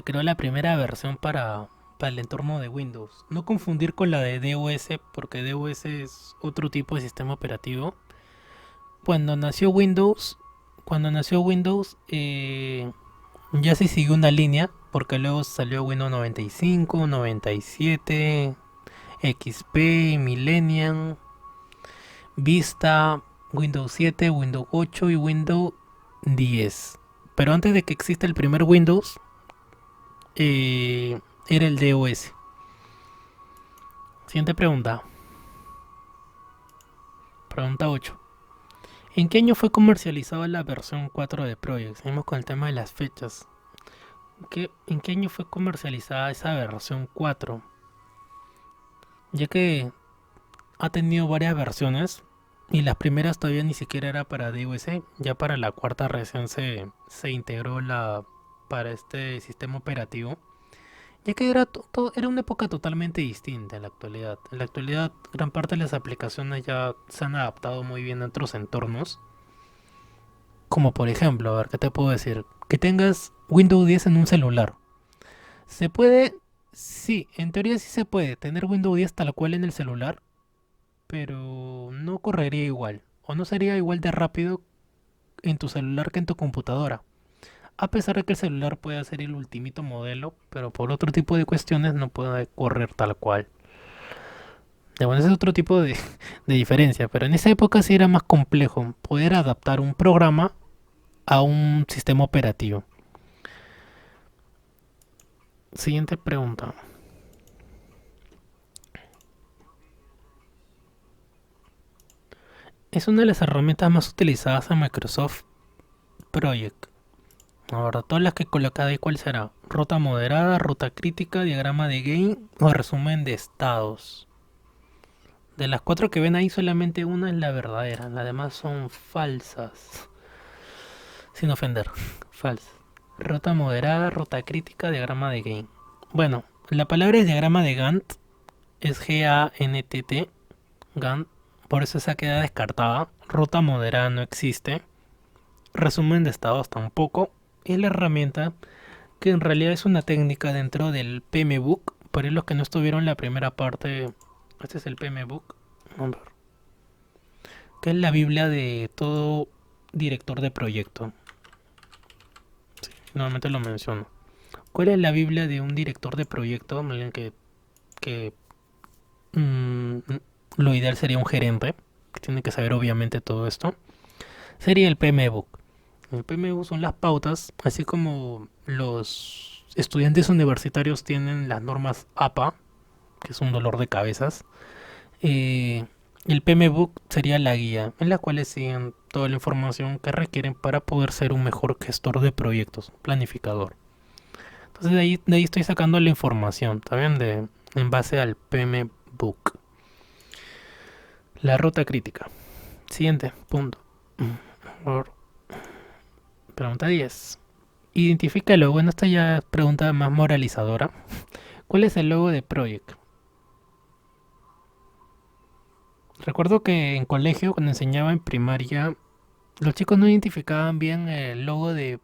creó la primera versión para el entorno de Windows. No confundir con la de DOS, porque DOS es otro tipo de sistema operativo. Cuando nació Windows, cuando nació Windows, ya se siguió una línea, porque luego salió Windows 95, 97, XP, Millennium, Vista, Windows 7, Windows 8 y Windows 10. Pero antes de que exista el primer Windows, era el DOS. Siguiente pregunta. Pregunta 8. ¿En qué año fue comercializada la versión 4 de Project? Seguimos con el tema de las fechas. ¿En qué año fue comercializada esa versión 4? Ya que ha tenido varias versiones y las primeras todavía ni siquiera era para DOS. Ya para la cuarta recién se integró para este sistema operativo. Ya que era una época totalmente distinta en la actualidad. En la actualidad, gran parte de las aplicaciones ya se han adaptado muy bien a otros entornos. Como por ejemplo, a ver, ¿qué te puedo decir? Que tengas Windows 10 en un celular. ¿Se puede? Sí, en teoría sí se puede tener Windows 10 tal cual en el celular, pero no correría igual. O no sería igual de rápido en tu celular que en tu computadora. A pesar de que el celular puede ser el ultimito modelo, pero por otro tipo de cuestiones no puede correr tal cual. Bueno, ese es otro tipo de diferencia, pero en esa época sí era más complejo poder adaptar un programa a un sistema operativo. Siguiente pregunta. Es una de las herramientas más utilizadas en Microsoft Project. Ahora, todas las que he colocado ahí, ¿cuál será? Ruta moderada, ruta crítica, diagrama de gain o resumen de estados. De las cuatro que ven ahí, solamente una es la verdadera. Las demás son falsas. Sin ofender. Falsas. Ruta moderada, ruta crítica, diagrama de gain. Bueno, la palabra es diagrama de Gantt. Es Gantt. Gantt. Por eso esa queda descartada. Ruta moderada no existe. Resumen de estados tampoco. Es la herramienta que en realidad es una técnica dentro del PMBOK. Para los que no estuvieron en la primera parte, este es el PMBOK. Vamos a ver. Que es la Biblia de todo director de proyecto. Sí, normalmente lo menciono. ¿Cuál es la Biblia de un director de proyecto? Alguien que mm, lo ideal sería un gerente, que tiene que saber obviamente todo esto. Sería el PMBOK. El PMU son las pautas, así como los estudiantes universitarios tienen las normas APA, que es un dolor de cabezas. El PMBOK sería la guía, en la cual siguen toda la información que requieren para poder ser un mejor gestor de proyectos, planificador. Entonces de ahí estoy sacando la información, ¿también? En base al PMBOK. La ruta crítica. Siguiente punto. Pregunta 10. Identifica el logo. Bueno, esta ya es pregunta más moralizadora. ¿Cuál es el logo de Project? Recuerdo que en colegio, cuando enseñaba en primaria, los chicos no identificaban bien el logo de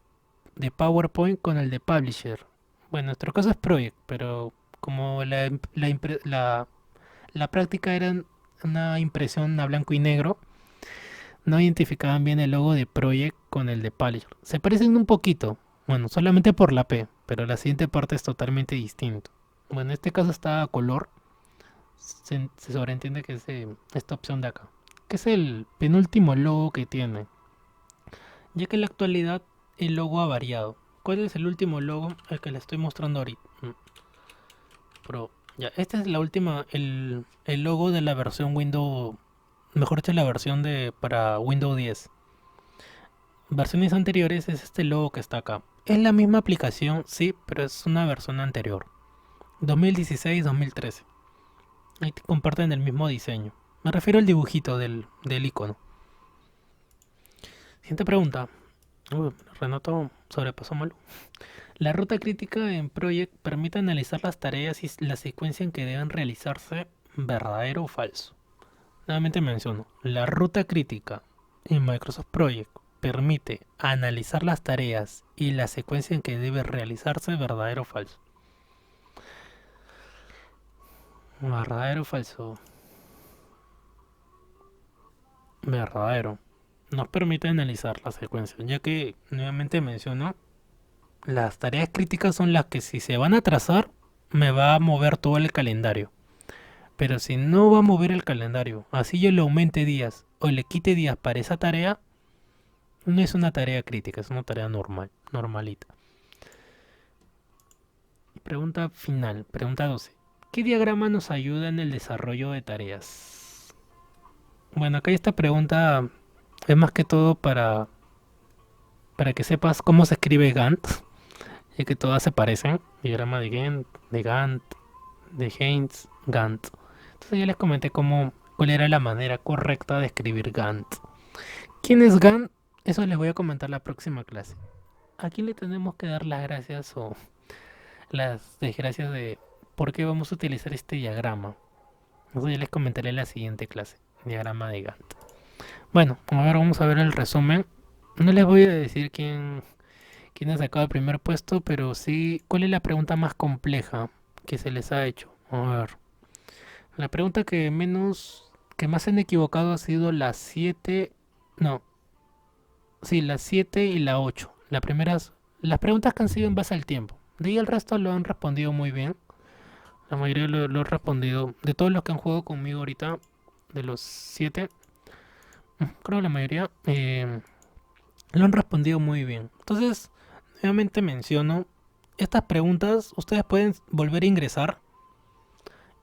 PowerPoint con el de Publisher. Bueno, en nuestro caso es Project, pero como la práctica era una impresión a blanco y negro, no identificaban bien el logo de Project con el de Publisher. Se parecen un poquito, bueno, solamente por la P, pero la siguiente parte es totalmente distinto. Bueno, en este caso está a color, se sobreentiende que es esta opción de acá, que es el penúltimo logo que tiene, ya que en la actualidad el logo ha variado. ¿Cuál es el último logo? El que le estoy mostrando ahorita. Pro. Ya, esta es la última, el logo de la versión Windows, mejor dicho, la versión de para Windows 10. Versiones anteriores es este logo que está acá. Es la misma aplicación, sí, pero es una versión anterior. 2016-2013. Ahí comparten el mismo diseño. Me refiero al dibujito del icono. Siguiente pregunta. Renato sobrepasó malo. La ruta crítica en Project permite analizar las tareas y la secuencia en que deben realizarse, verdadero o falso. Nuevamente menciono, la ruta crítica en Microsoft Project permite analizar las tareas y la secuencia en que debe realizarse, verdadero o falso. Verdadero o falso. Verdadero. Nos permite analizar la secuencia, ya que nuevamente menciono, las tareas críticas son las que si se van a trazar, me va a mover todo el calendario. Pero si no va a mover el calendario, así yo le aumente días o le quite días para esa tarea, no es una tarea crítica, es una tarea normal, normalita. Pregunta final, pregunta 12. ¿Qué diagrama nos ayuda en el desarrollo de tareas? Bueno, acá esta pregunta es más que todo para que sepas cómo se escribe Gantt, ya que todas se parecen. Diagrama de Gantt, de Heinz, Gantt. Entonces ya les comenté cuál era la manera correcta de escribir Gantt. ¿Quién es Gantt? Eso les voy a comentar la próxima clase. ¿A quién le tenemos que dar las gracias o las desgracias de por qué vamos a utilizar este diagrama? Eso ya les comentaré en la siguiente clase. Diagrama de Gantt. Bueno, ahora vamos a ver el resumen. No les voy a decir quién ha sacado el primer puesto, pero sí cuál es la pregunta más compleja que se les ha hecho. A ver. La pregunta que más se han equivocado ha sido la 7. No, sí, la 7 y la 8. Las preguntas que han sido en base al tiempo. De ahí el resto lo han respondido muy bien. La mayoría lo he respondido. De todos los que han jugado conmigo ahorita, de los 7, creo que la mayoría lo han respondido muy bien. Entonces, nuevamente menciono, estas preguntas ustedes pueden volver a ingresar.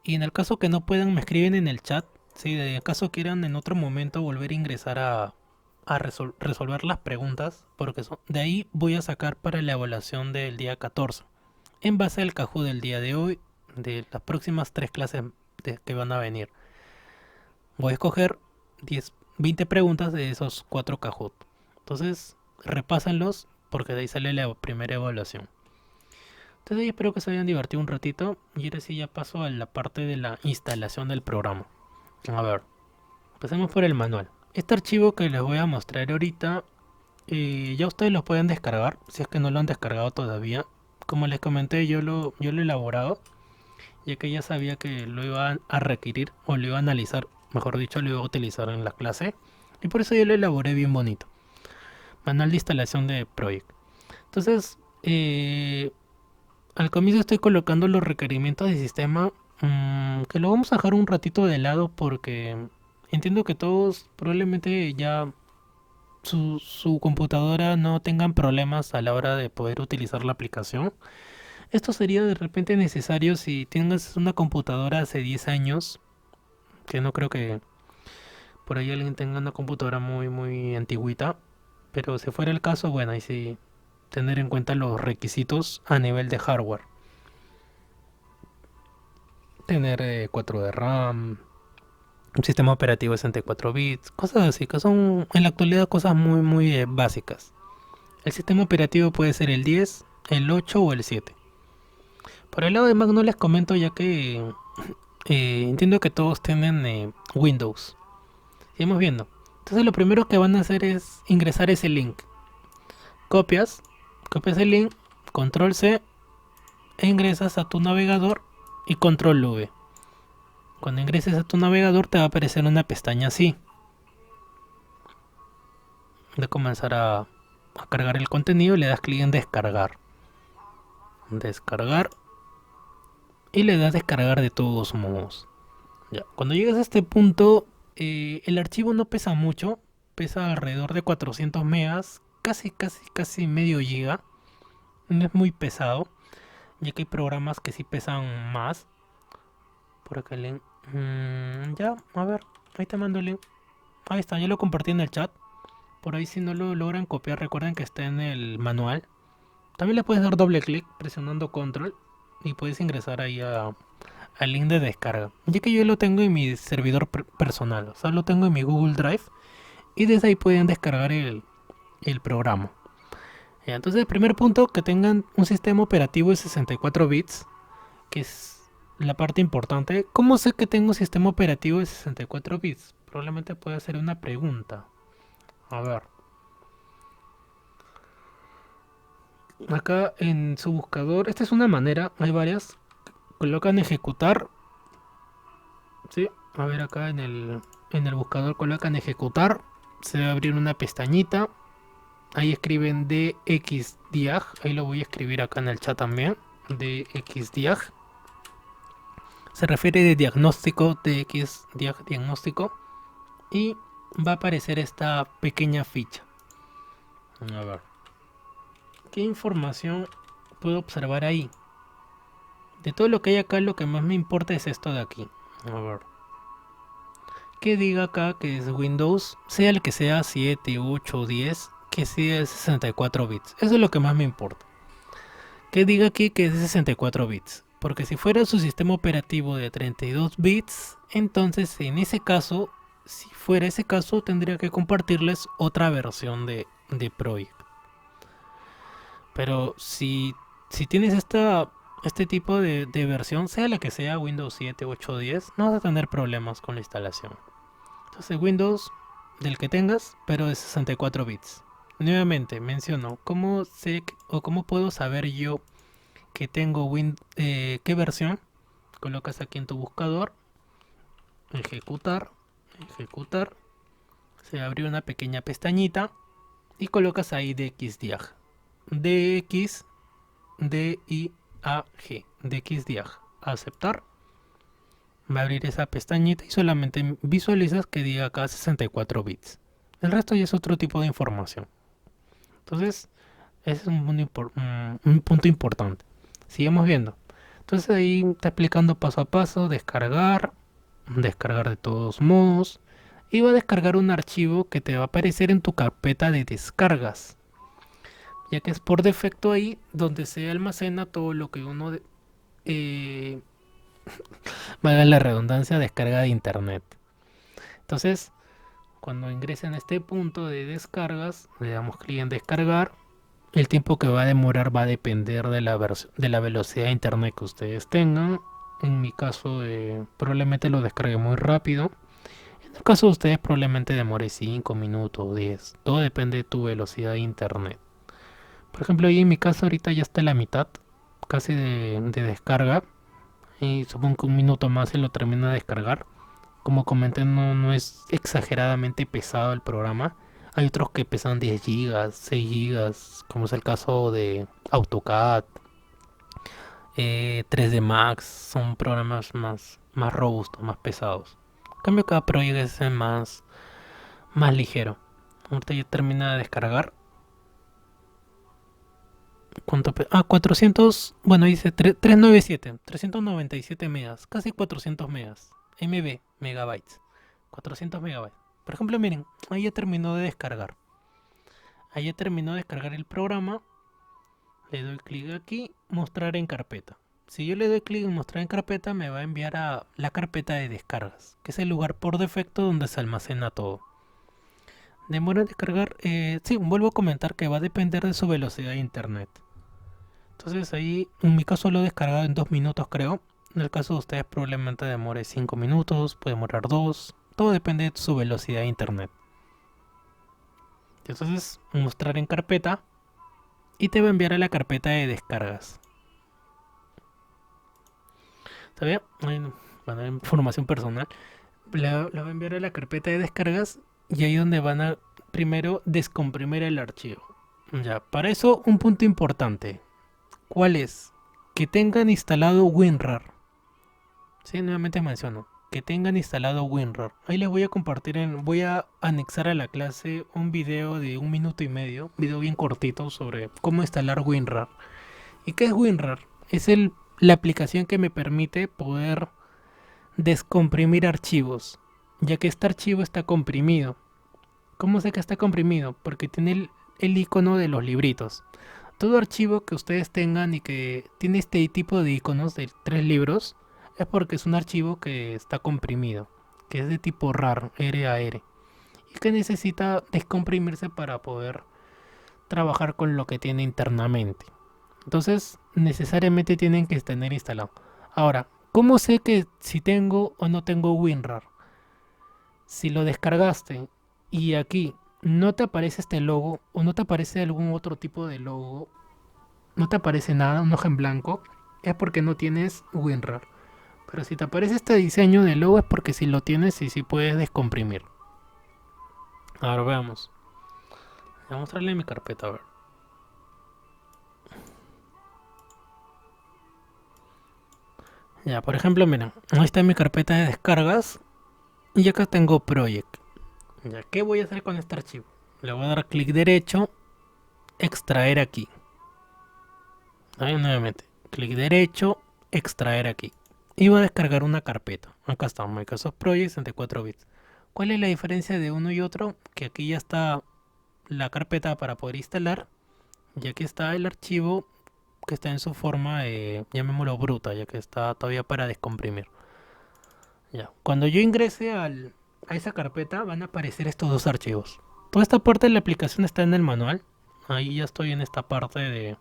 Y en el caso que no puedan, me escriben en el chat. Si de acaso quieran en otro momento volver a ingresar a resolver las preguntas, porque de ahí voy a sacar para la evaluación del día 14. En base al Kahoot del día de hoy, de las próximas 3 clases que van a venir. Voy a escoger 20 preguntas de esos 4 Kahoot. Entonces, repásenlos porque de ahí sale la primera evaluación. Entonces espero que se hayan divertido un ratito y ahora sí ya paso a la parte de la instalación del programa. A ver, empecemos por el manual. Este archivo que les voy a mostrar ahorita, ya ustedes lo pueden descargar, si es que no lo han descargado todavía. Como les comenté, yo lo he elaborado, ya que ya sabía que lo iba a requerir o lo iba a analizar, mejor dicho, lo iba a utilizar en la clase. Y por eso yo lo elaboré bien bonito. Manual de instalación de Project. Entonces, al comienzo estoy colocando los requerimientos del sistema, que lo vamos a dejar un ratito de lado porque entiendo que todos probablemente ya su computadora no tengan problemas a la hora de poder utilizar la aplicación. Esto sería de repente necesario si tienes una computadora hace 10 años, que no creo que por ahí alguien tenga una computadora muy muy antigüita, pero si fuera el caso, bueno, ahí sí tener en cuenta los requisitos a nivel de hardware. Tener 4 de RAM, un sistema operativo de 64 bits, cosas así, que son en la actualidad cosas muy muy básicas. El sistema operativo puede ser el 10, el 8 o el 7. Por el lado de Mac no les comento ya que entiendo que todos tienen Windows. Seguimos viendo. Entonces lo primero que van a hacer es ingresar ese link. Copias el link, control C, e ingresas a tu navegador y control V. Cuando ingreses a tu navegador te va a aparecer una pestaña así. De comenzar a cargar el contenido, le das clic en descargar. Descargar. Y le das descargar de todos modos. Ya. Cuando llegues a este punto, El archivo no pesa mucho, pesa alrededor de 400 megas, casi medio giga. No es muy pesado, ya que hay programas que sí pesan más. Por acá el link. Ya, a ver, ahí te mando el link. Ahí está, ya lo compartí en el chat. Por ahí si no lo logran copiar, recuerden que está en el manual. También le puedes dar doble clic presionando control y puedes ingresar ahí al link de descarga. Ya que yo lo tengo en mi servidor personal, o sea, lo tengo en mi Google Drive y desde ahí pueden descargar el programa. Ya, entonces el primer punto, que tengan un sistema operativo de 64 bits, que es la parte importante. ¿Cómo sé que tengo un sistema operativo de 64 bits? Probablemente pueda ser una pregunta. A ver. Acá en su buscador, esta es una manera, hay varias. Colocan ejecutar. Sí, a ver acá en el buscador colocan ejecutar. Se va a abrir una pestañita. Ahí escriben DXDiag. Ahí lo voy a escribir acá en el chat también. DXDiag. Se refiere de diagnóstico, DXDiag diagnóstico. Y va a aparecer esta pequeña ficha. A ver. ¿Qué información puedo observar ahí? De todo lo que hay acá, lo que más me importa es esto de aquí. A ver. Que diga acá que es Windows, sea el que sea 7, 8 o 10, que sea de 64 bits. Eso es lo que más me importa. Que diga aquí que es de 64 bits. Porque si fuera su sistema operativo de 32 bits, entonces en ese caso, si fuera ese caso, tendría que compartirles otra versión de Project. Pero si tienes este tipo de versión, sea la que sea, Windows 7, 8 o 10, no vas a tener problemas con la instalación. Entonces Windows del que tengas, pero de 64 bits. Nuevamente menciono, ¿cómo sé o cómo puedo saber yo que tengo qué versión? Colocas aquí en tu buscador, ejecutar, ejecutar, se abre una pequeña pestañita y colocas ahí DXDiag. DX DIAG, DXDiag, aceptar. Va a abrir esa pestañita y solamente visualizas que diga acá 64 bits. El resto ya es otro tipo de información. Entonces, ese es un punto importante. Sigamos viendo. Entonces ahí está explicando paso a paso, descargar de todos modos. Y va a descargar un archivo que te va a aparecer en tu carpeta de descargas, ya que es por defecto ahí donde se almacena todo lo que uno, eh, valga la redundancia, descarga de internet. Entonces, cuando ingresen a este punto de descargas, le damos clic en descargar. El tiempo que va a demorar va a depender de la velocidad de internet que ustedes tengan. En mi caso, probablemente lo descargue muy rápido. En el caso de ustedes, probablemente demore 5 minutos o 10. Todo depende de tu velocidad de internet. Por ejemplo, ahí en mi caso ahorita ya está la mitad casi de descarga. Y supongo que un minuto más se lo termina de descargar. Como comenté, no es exageradamente pesado el programa. Hay otros que pesan 10 gigas, 6 gigas, como es el caso de AutoCAD, 3D Max. Son programas más robustos, más pesados. En cambio, cada proyecto es más ligero. Ahorita ya termina de descargar. ¿Cuánto? 400, bueno, dice 397 megas, casi 400 megas, megabytes, 400 megabytes. Por ejemplo, miren, ahí ya terminó de descargar. Ahí ya terminó de descargar el programa. Le doy clic aquí, mostrar en carpeta. Si yo le doy clic en mostrar en carpeta, me va a enviar a la carpeta de descargas, que es el lugar por defecto donde se almacena todo. Demora en descargar, sí, vuelvo a comentar que va a depender de su velocidad de internet. Entonces ahí, en mi caso lo he descargado en 2 minutos creo. En el caso de ustedes probablemente demore 5 minutos, puede demorar 2. Todo depende de su velocidad de internet. Entonces, mostrar en carpeta y te va a enviar a la carpeta de descargas. ¿Está bien? Bueno, información personal. La va a enviar a la carpeta de descargas y ahí donde van a primero descomprimir el archivo. Ya, para eso un punto importante. ¿Cuál es? Que tengan instalado WinRAR. Sí, nuevamente menciono. que tengan instalado WinRAR. Ahí les voy a compartir, voy a anexar a la clase un video de 1 minuto y medio, un video bien cortito sobre cómo instalar WinRAR. ¿Y qué es WinRAR? Es la aplicación que me permite poder descomprimir archivos, ya que este archivo está comprimido. ¿Cómo sé que está comprimido? Porque tiene el icono de los libritos. Todo archivo que ustedes tengan y que tiene este tipo de iconos de 3 libros es porque es un archivo que está comprimido, que es de tipo RAR, RAR, y que necesita descomprimirse para poder trabajar con lo que tiene internamente. Entonces, necesariamente tienen que tener instalado. Ahora, ¿cómo sé que si tengo o no tengo WinRAR? Si lo descargaste y aquí no te aparece este logo o no te aparece algún otro tipo de logo, no te aparece nada, un hoja en blanco, es porque no tienes WinRAR. Pero si te aparece este diseño de logo es porque si lo tienes y si puedes descomprimir. Ahora veamos. Voy a mostrarle mi carpeta, a ver. Ya, por ejemplo, miren, ahí está mi carpeta de descargas y acá tengo Project. Ya, ¿qué voy a hacer con este archivo? Le voy a dar clic derecho, extraer aquí. Ahí nuevamente, clic derecho, extraer aquí. Y voy a descargar una carpeta. Acá está, Microsoft Project 64 bits. ¿Cuál es la diferencia de uno y otro? Que aquí ya está la carpeta para poder instalar. Y aquí está el archivo que está en su forma, llamémoslo bruta, ya que está todavía para descomprimir. Ya, cuando yo ingrese a esa carpeta van a aparecer estos dos archivos. Toda esta parte de la aplicación está en el manual. Ahí ya estoy en esta parte de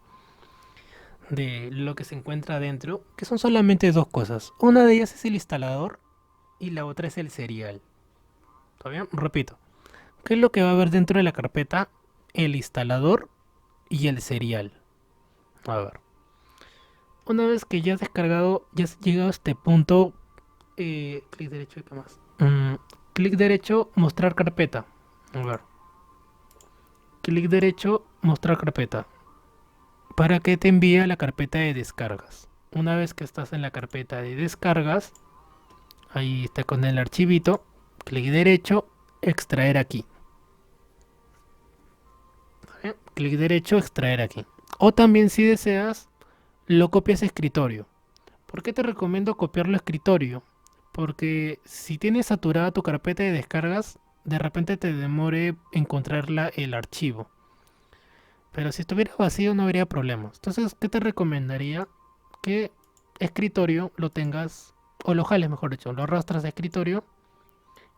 lo que se encuentra adentro, que son solamente dos cosas. Una de ellas es el instalador y la otra es el serial. ¿Está bien? Repito. ¿Qué es lo que va a haber dentro de la carpeta? El instalador y el serial. A ver. Una vez que ya has descargado, ya has llegado a este punto, clic derecho y qué más. Clic derecho, mostrar carpeta. A ver. Clic derecho, mostrar carpeta. Para que te envíe a la carpeta de descargas. Una vez que estás en la carpeta de descargas, ahí está con el archivito, clic derecho, extraer aquí. Clic derecho, extraer aquí. O también si deseas, lo copias a escritorio. ¿Por qué te recomiendo copiarlo a escritorio? Porque si tienes saturada tu carpeta de descargas, de repente te demore encontrarla el archivo. Pero si estuviera vacío no habría problemas. Entonces, ¿qué te recomendaría? Que escritorio lo tengas, o lo jales mejor dicho, lo arrastras a escritorio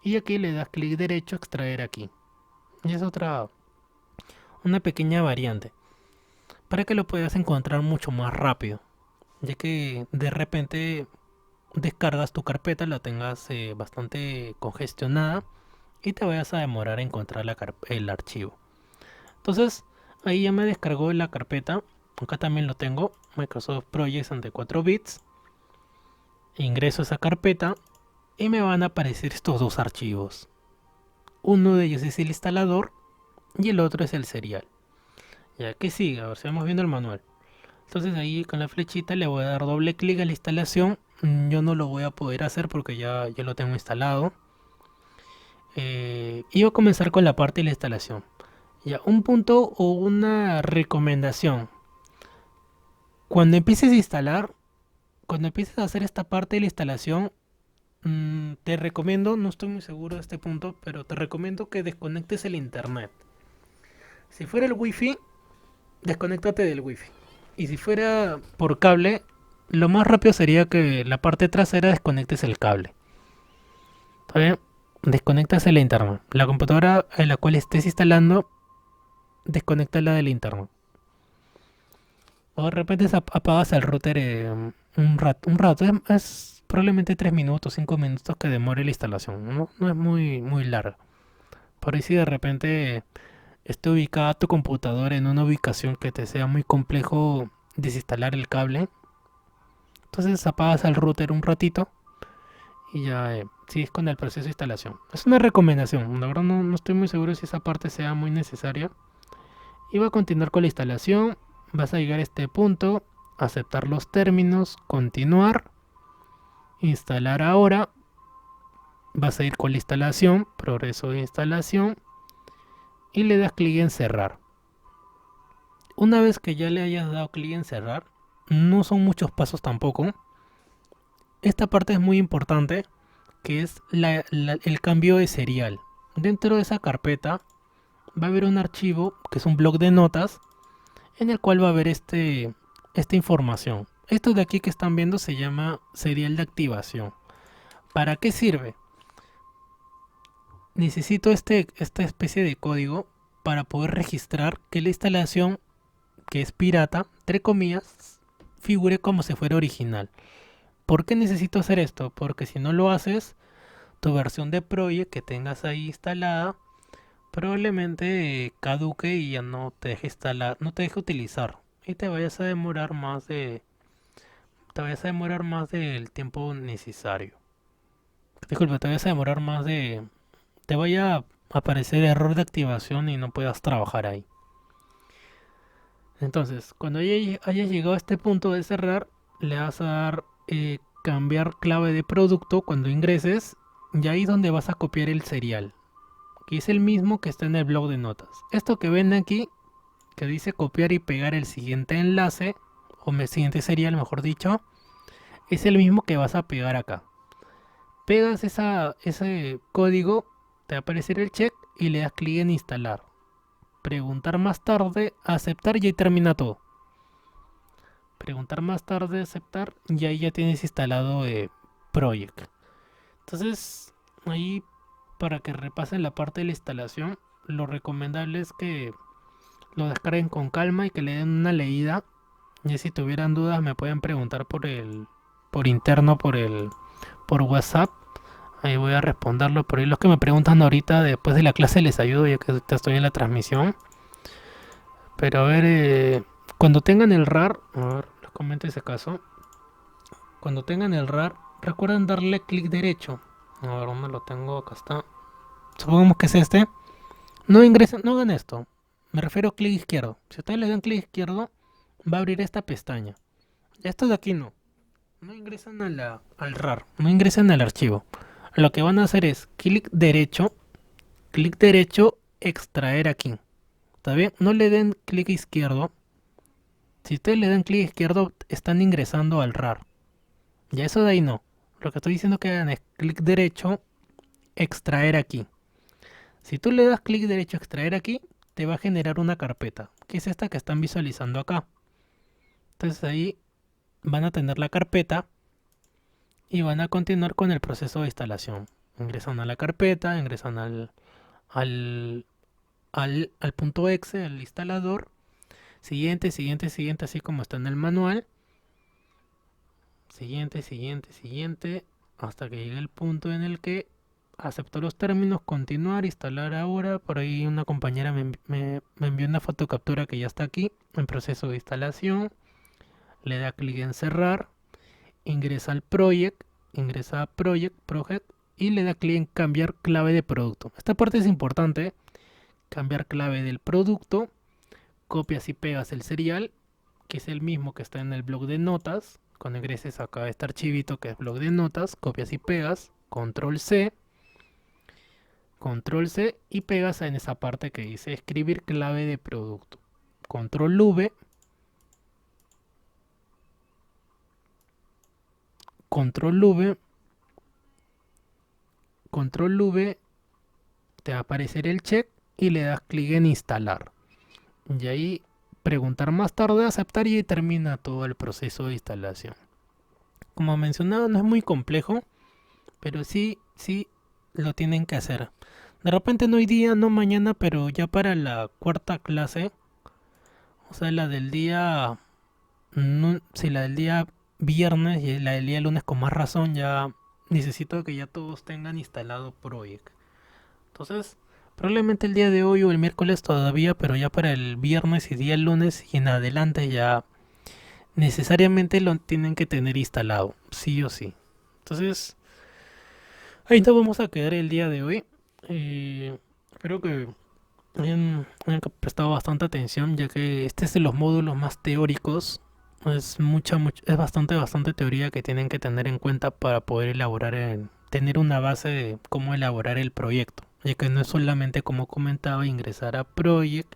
y aquí le das clic derecho, extraer aquí. Y es una pequeña variante para que lo puedas encontrar mucho más rápido, ya que de repente descargas tu carpeta, la tengas bastante congestionada y te vayas a demorar en encontrar el archivo. Entonces, ahí ya me descargó la carpeta. Acá también lo tengo, Microsoft Project 64 bits. Ingreso a esa carpeta y me van a aparecer estos dos archivos. Uno de ellos es el instalador y el otro es el serial. Ya, ¿qué sigue? A ver si vamos viendo el manual. Entonces ahí con la flechita le voy a dar doble clic a la instalación. Yo no lo voy a poder hacer porque ya lo tengo instalado. Y voy a comenzar con la parte de la instalación. Ya, un punto o una recomendación. Cuando empieces a instalar, cuando empieces a hacer esta parte de la instalación, te recomiendo, no estoy muy seguro de este punto, pero te recomiendo que desconectes el internet. Si fuera el wifi, desconéctate del wifi. Y si fuera por cable, lo más rápido sería que la parte trasera desconectes el cable. ¿Está bien? Desconectas el internet. La computadora en la cual estés instalando, desconectala del internet. O de repente apagas el router un rato. Es probablemente 3 minutos, 5 minutos que demore la instalación. No es muy larga. Por ahí si de repente esté ubicada tu computadora en una ubicación que te sea muy complejo desinstalar el cable, entonces apagas el router un ratito y ya sigues con el proceso de instalación. Es una recomendación, la verdad no estoy muy seguro si esa parte sea muy necesaria. Y va a continuar con la instalación. Vas a llegar a este punto, aceptar los términos, continuar, instalar ahora vas a ir con la instalación, progreso de instalación, y le das clic en cerrar. Una vez que ya le hayas dado clic en cerrar, no son muchos pasos tampoco. Esta parte es muy importante, que es el cambio de serial. Dentro de esa carpeta va a haber un archivo que es un bloc de notas en el cual va a haber esta información. Esto de aquí que están viendo se llama serial de activación. ¿Para qué sirve? Necesito esta especie de código para poder registrar que la instalación, que es pirata, entre comillas, figure como si fuera original. ¿Por qué necesito hacer esto? Porque si no lo haces, tu versión de Project que tengas ahí instalada probablemente caduque y ya no te deje instalar, no te deje utilizar y te vayas a demorar más del tiempo necesario. Disculpa, te vayas a demorar más de te vaya a aparecer error de activación y no puedas trabajar ahí. Entonces, cuando hayas llegado a este punto de cerrar, le vas a dar cambiar clave de producto cuando ingreses y ahí es donde vas a copiar el serial, que es el mismo que está en el blog de notas. Esto que ven aquí, que dice copiar y pegar el siguiente enlace, o el siguiente serial mejor dicho, es el mismo que vas a pegar acá. Pegas ese código, te va a aparecer el check y le das clic en instalar. Preguntar más tarde, aceptar y ahí termina todo. Preguntar más tarde, aceptar y ahí ya tienes instalado Project. Entonces, ahí para que repasen la parte de la instalación, lo recomendable es que lo descarguen con calma y que le den una leída. Y si tuvieran dudas me pueden preguntar por interno, por WhatsApp. Ahí voy a responderlo. Por ahí los que me preguntan ahorita después de la clase les ayudo ya que estoy en la transmisión. Pero a ver, cuando tengan el RAR, a ver, les comento ese caso. Cuando tengan el RAR, recuerden darle clic derecho. A ver, ¿dónde lo tengo? Acá está. Supongamos que es este. No ingresen, no hagan esto. Me refiero a clic izquierdo. Si ustedes le dan clic izquierdo, va a abrir esta pestaña. Esto de aquí no. No ingresan al RAR, no ingresan al archivo. Lo que van a hacer es clic derecho, extraer aquí. ¿Está bien? No le den clic izquierdo. Si ustedes le dan clic izquierdo, están ingresando al RAR. Ya eso de ahí no. Lo que estoy diciendo que hagan es clic derecho, extraer aquí. Si tú le das clic derecho, extraer aquí, te va a generar una carpeta, que es esta que están visualizando acá. Entonces ahí van a tener la carpeta y van a continuar con el proceso de instalación. Ingresan a la carpeta, ingresan al, al punto exe, al instalador. Siguiente, siguiente, siguiente, así como está en el manual. Siguiente, siguiente, siguiente, hasta que llegue el punto en el que acepto los términos, continuar, instalar ahora. Por ahí una compañera me envió una fotocaptura que ya está aquí en proceso de instalación. Le da clic en cerrar, ingresa al project, ingresa a project y le da clic en cambiar clave de producto. Esta parte es importante, cambiar clave del producto, copias y pegas el serial, que es el mismo que está en el blog de notas. Cuando ingreses acá a este archivito que es blog de notas, copias y pegas, control C y pegas en esa parte que dice escribir clave de producto. Control V, control V, control V, te va a aparecer el check y le das clic en instalar. Y ahí preguntar más tarde, aceptar y ahí termina todo el proceso de instalación. Como mencionaba, no es muy complejo, pero sí lo tienen que hacer. De repente no hoy día, no mañana, pero ya para la cuarta clase, o sea, la del día, no, sí, la del día viernes y la del día lunes con más razón, ya necesito que ya todos tengan instalado Project. Entonces, probablemente el día de hoy o el miércoles todavía, pero ya para el viernes y día lunes y en adelante ya necesariamente lo tienen que tener instalado, sí o sí. Entonces, ahí nos vamos a quedar el día de hoy. Espero que hayan prestado bastante atención, ya que este es de los módulos más teóricos. Es bastante teoría que tienen que tener en cuenta para poder elaborar tener una base de cómo elaborar el proyecto, ya que no es solamente, como comentaba, ingresar a Project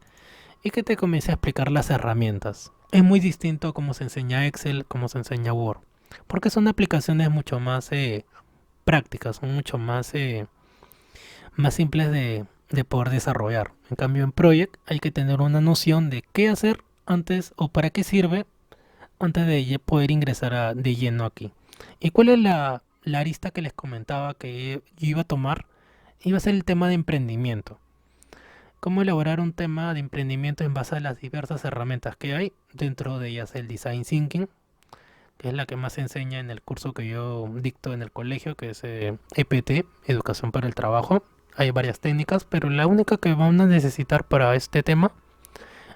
y que te comience a explicar las herramientas. Es muy distinto a cómo se enseña Excel, cómo se enseña Word, porque son aplicaciones mucho más prácticas, son mucho más simples de poder desarrollar. En cambio, en Project hay que tener una noción de qué hacer antes o para qué sirve antes de poder ingresar de lleno aquí. ¿Y cuál es la arista que les comentaba que yo iba a tomar? Iba a ser el tema de emprendimiento. Cómo elaborar un tema de emprendimiento en base a las diversas herramientas que hay, dentro de ellas el Design Thinking, que es la que más se enseña en el curso que yo dicto en el colegio, que es EPT, Educación para el Trabajo. Hay varias técnicas, pero la única que van a necesitar para este tema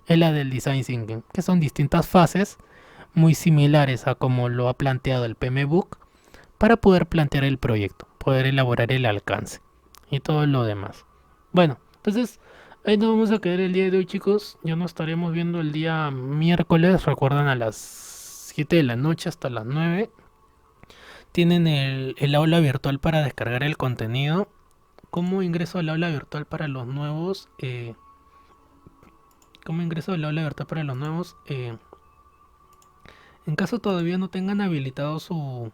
es la del Design Thinking, que son distintas fases muy similares a como lo ha planteado el PMBOK para poder plantear el proyecto, poder elaborar el alcance y todo lo demás. Bueno, entonces ahí nos vamos a quedar el día de hoy, chicos. Ya nos estaremos viendo el día miércoles, recuerdan, a las 7 de la noche hasta las 9. Tienen el aula virtual para descargar el contenido. ¿Cómo ingreso al aula virtual para los nuevos? ¿Cómo ingreso al aula virtual para los nuevos? En caso todavía no tengan habilitado su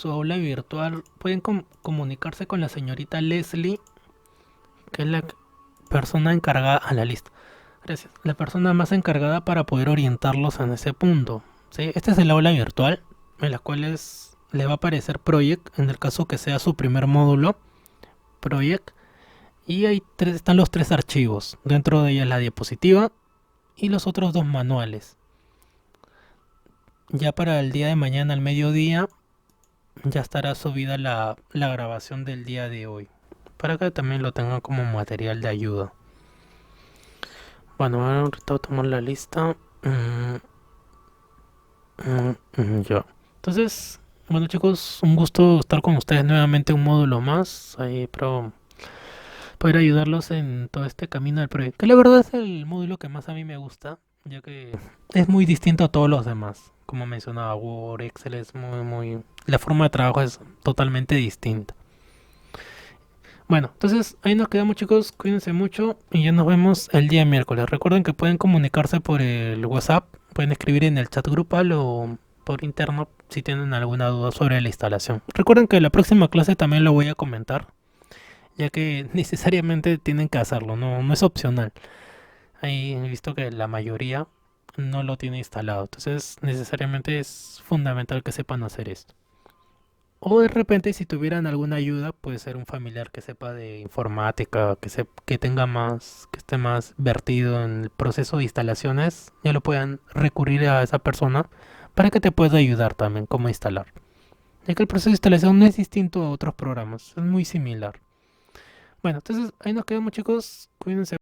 aula virtual, pueden comunicarse con la señorita Leslie, que es la persona encargada a la lista. Gracias. La persona más encargada para poder orientarlos en ese punto. ¿Sí? Este es el aula virtual, en la cual le va a aparecer Project, en el caso que sea su primer módulo, Project. Y ahí están los tres archivos. Dentro de ella la diapositiva y los otros dos manuales. Ya para el día de mañana al mediodía ya estará subida la grabación del día de hoy, para que también lo tengan como material de ayuda. Bueno, ahora voy a tomar la lista. Ya. Entonces, bueno, chicos, un gusto estar con ustedes nuevamente, un módulo más ahí, pero poder ayudarlos en todo este camino del proyecto, que la verdad es el módulo que más a mí me gusta, ya que es muy distinto a todos los demás. Como mencionaba, Word, Excel es muy... La forma de trabajo es totalmente distinta. Bueno, entonces ahí nos quedamos, chicos, cuídense mucho y ya nos vemos el día miércoles. Recuerden que pueden comunicarse por el WhatsApp, pueden escribir en el chat grupal o por interno si tienen alguna duda sobre la instalación. Recuerden que la próxima clase también lo voy a comentar, ya que necesariamente tienen que hacerlo, no es opcional. Ahí he visto que la mayoría no lo tiene instalado, entonces necesariamente es fundamental que sepan hacer esto. O de repente, si tuvieran alguna ayuda, puede ser un familiar que sepa de informática, que tenga más, que esté más vertido en el proceso de instalaciones, ya lo puedan recurrir a esa persona para que te pueda ayudar también cómo instalar. Ya que el proceso de instalación no es distinto a otros programas, es muy similar. Bueno, entonces ahí nos quedamos, chicos, cuídense.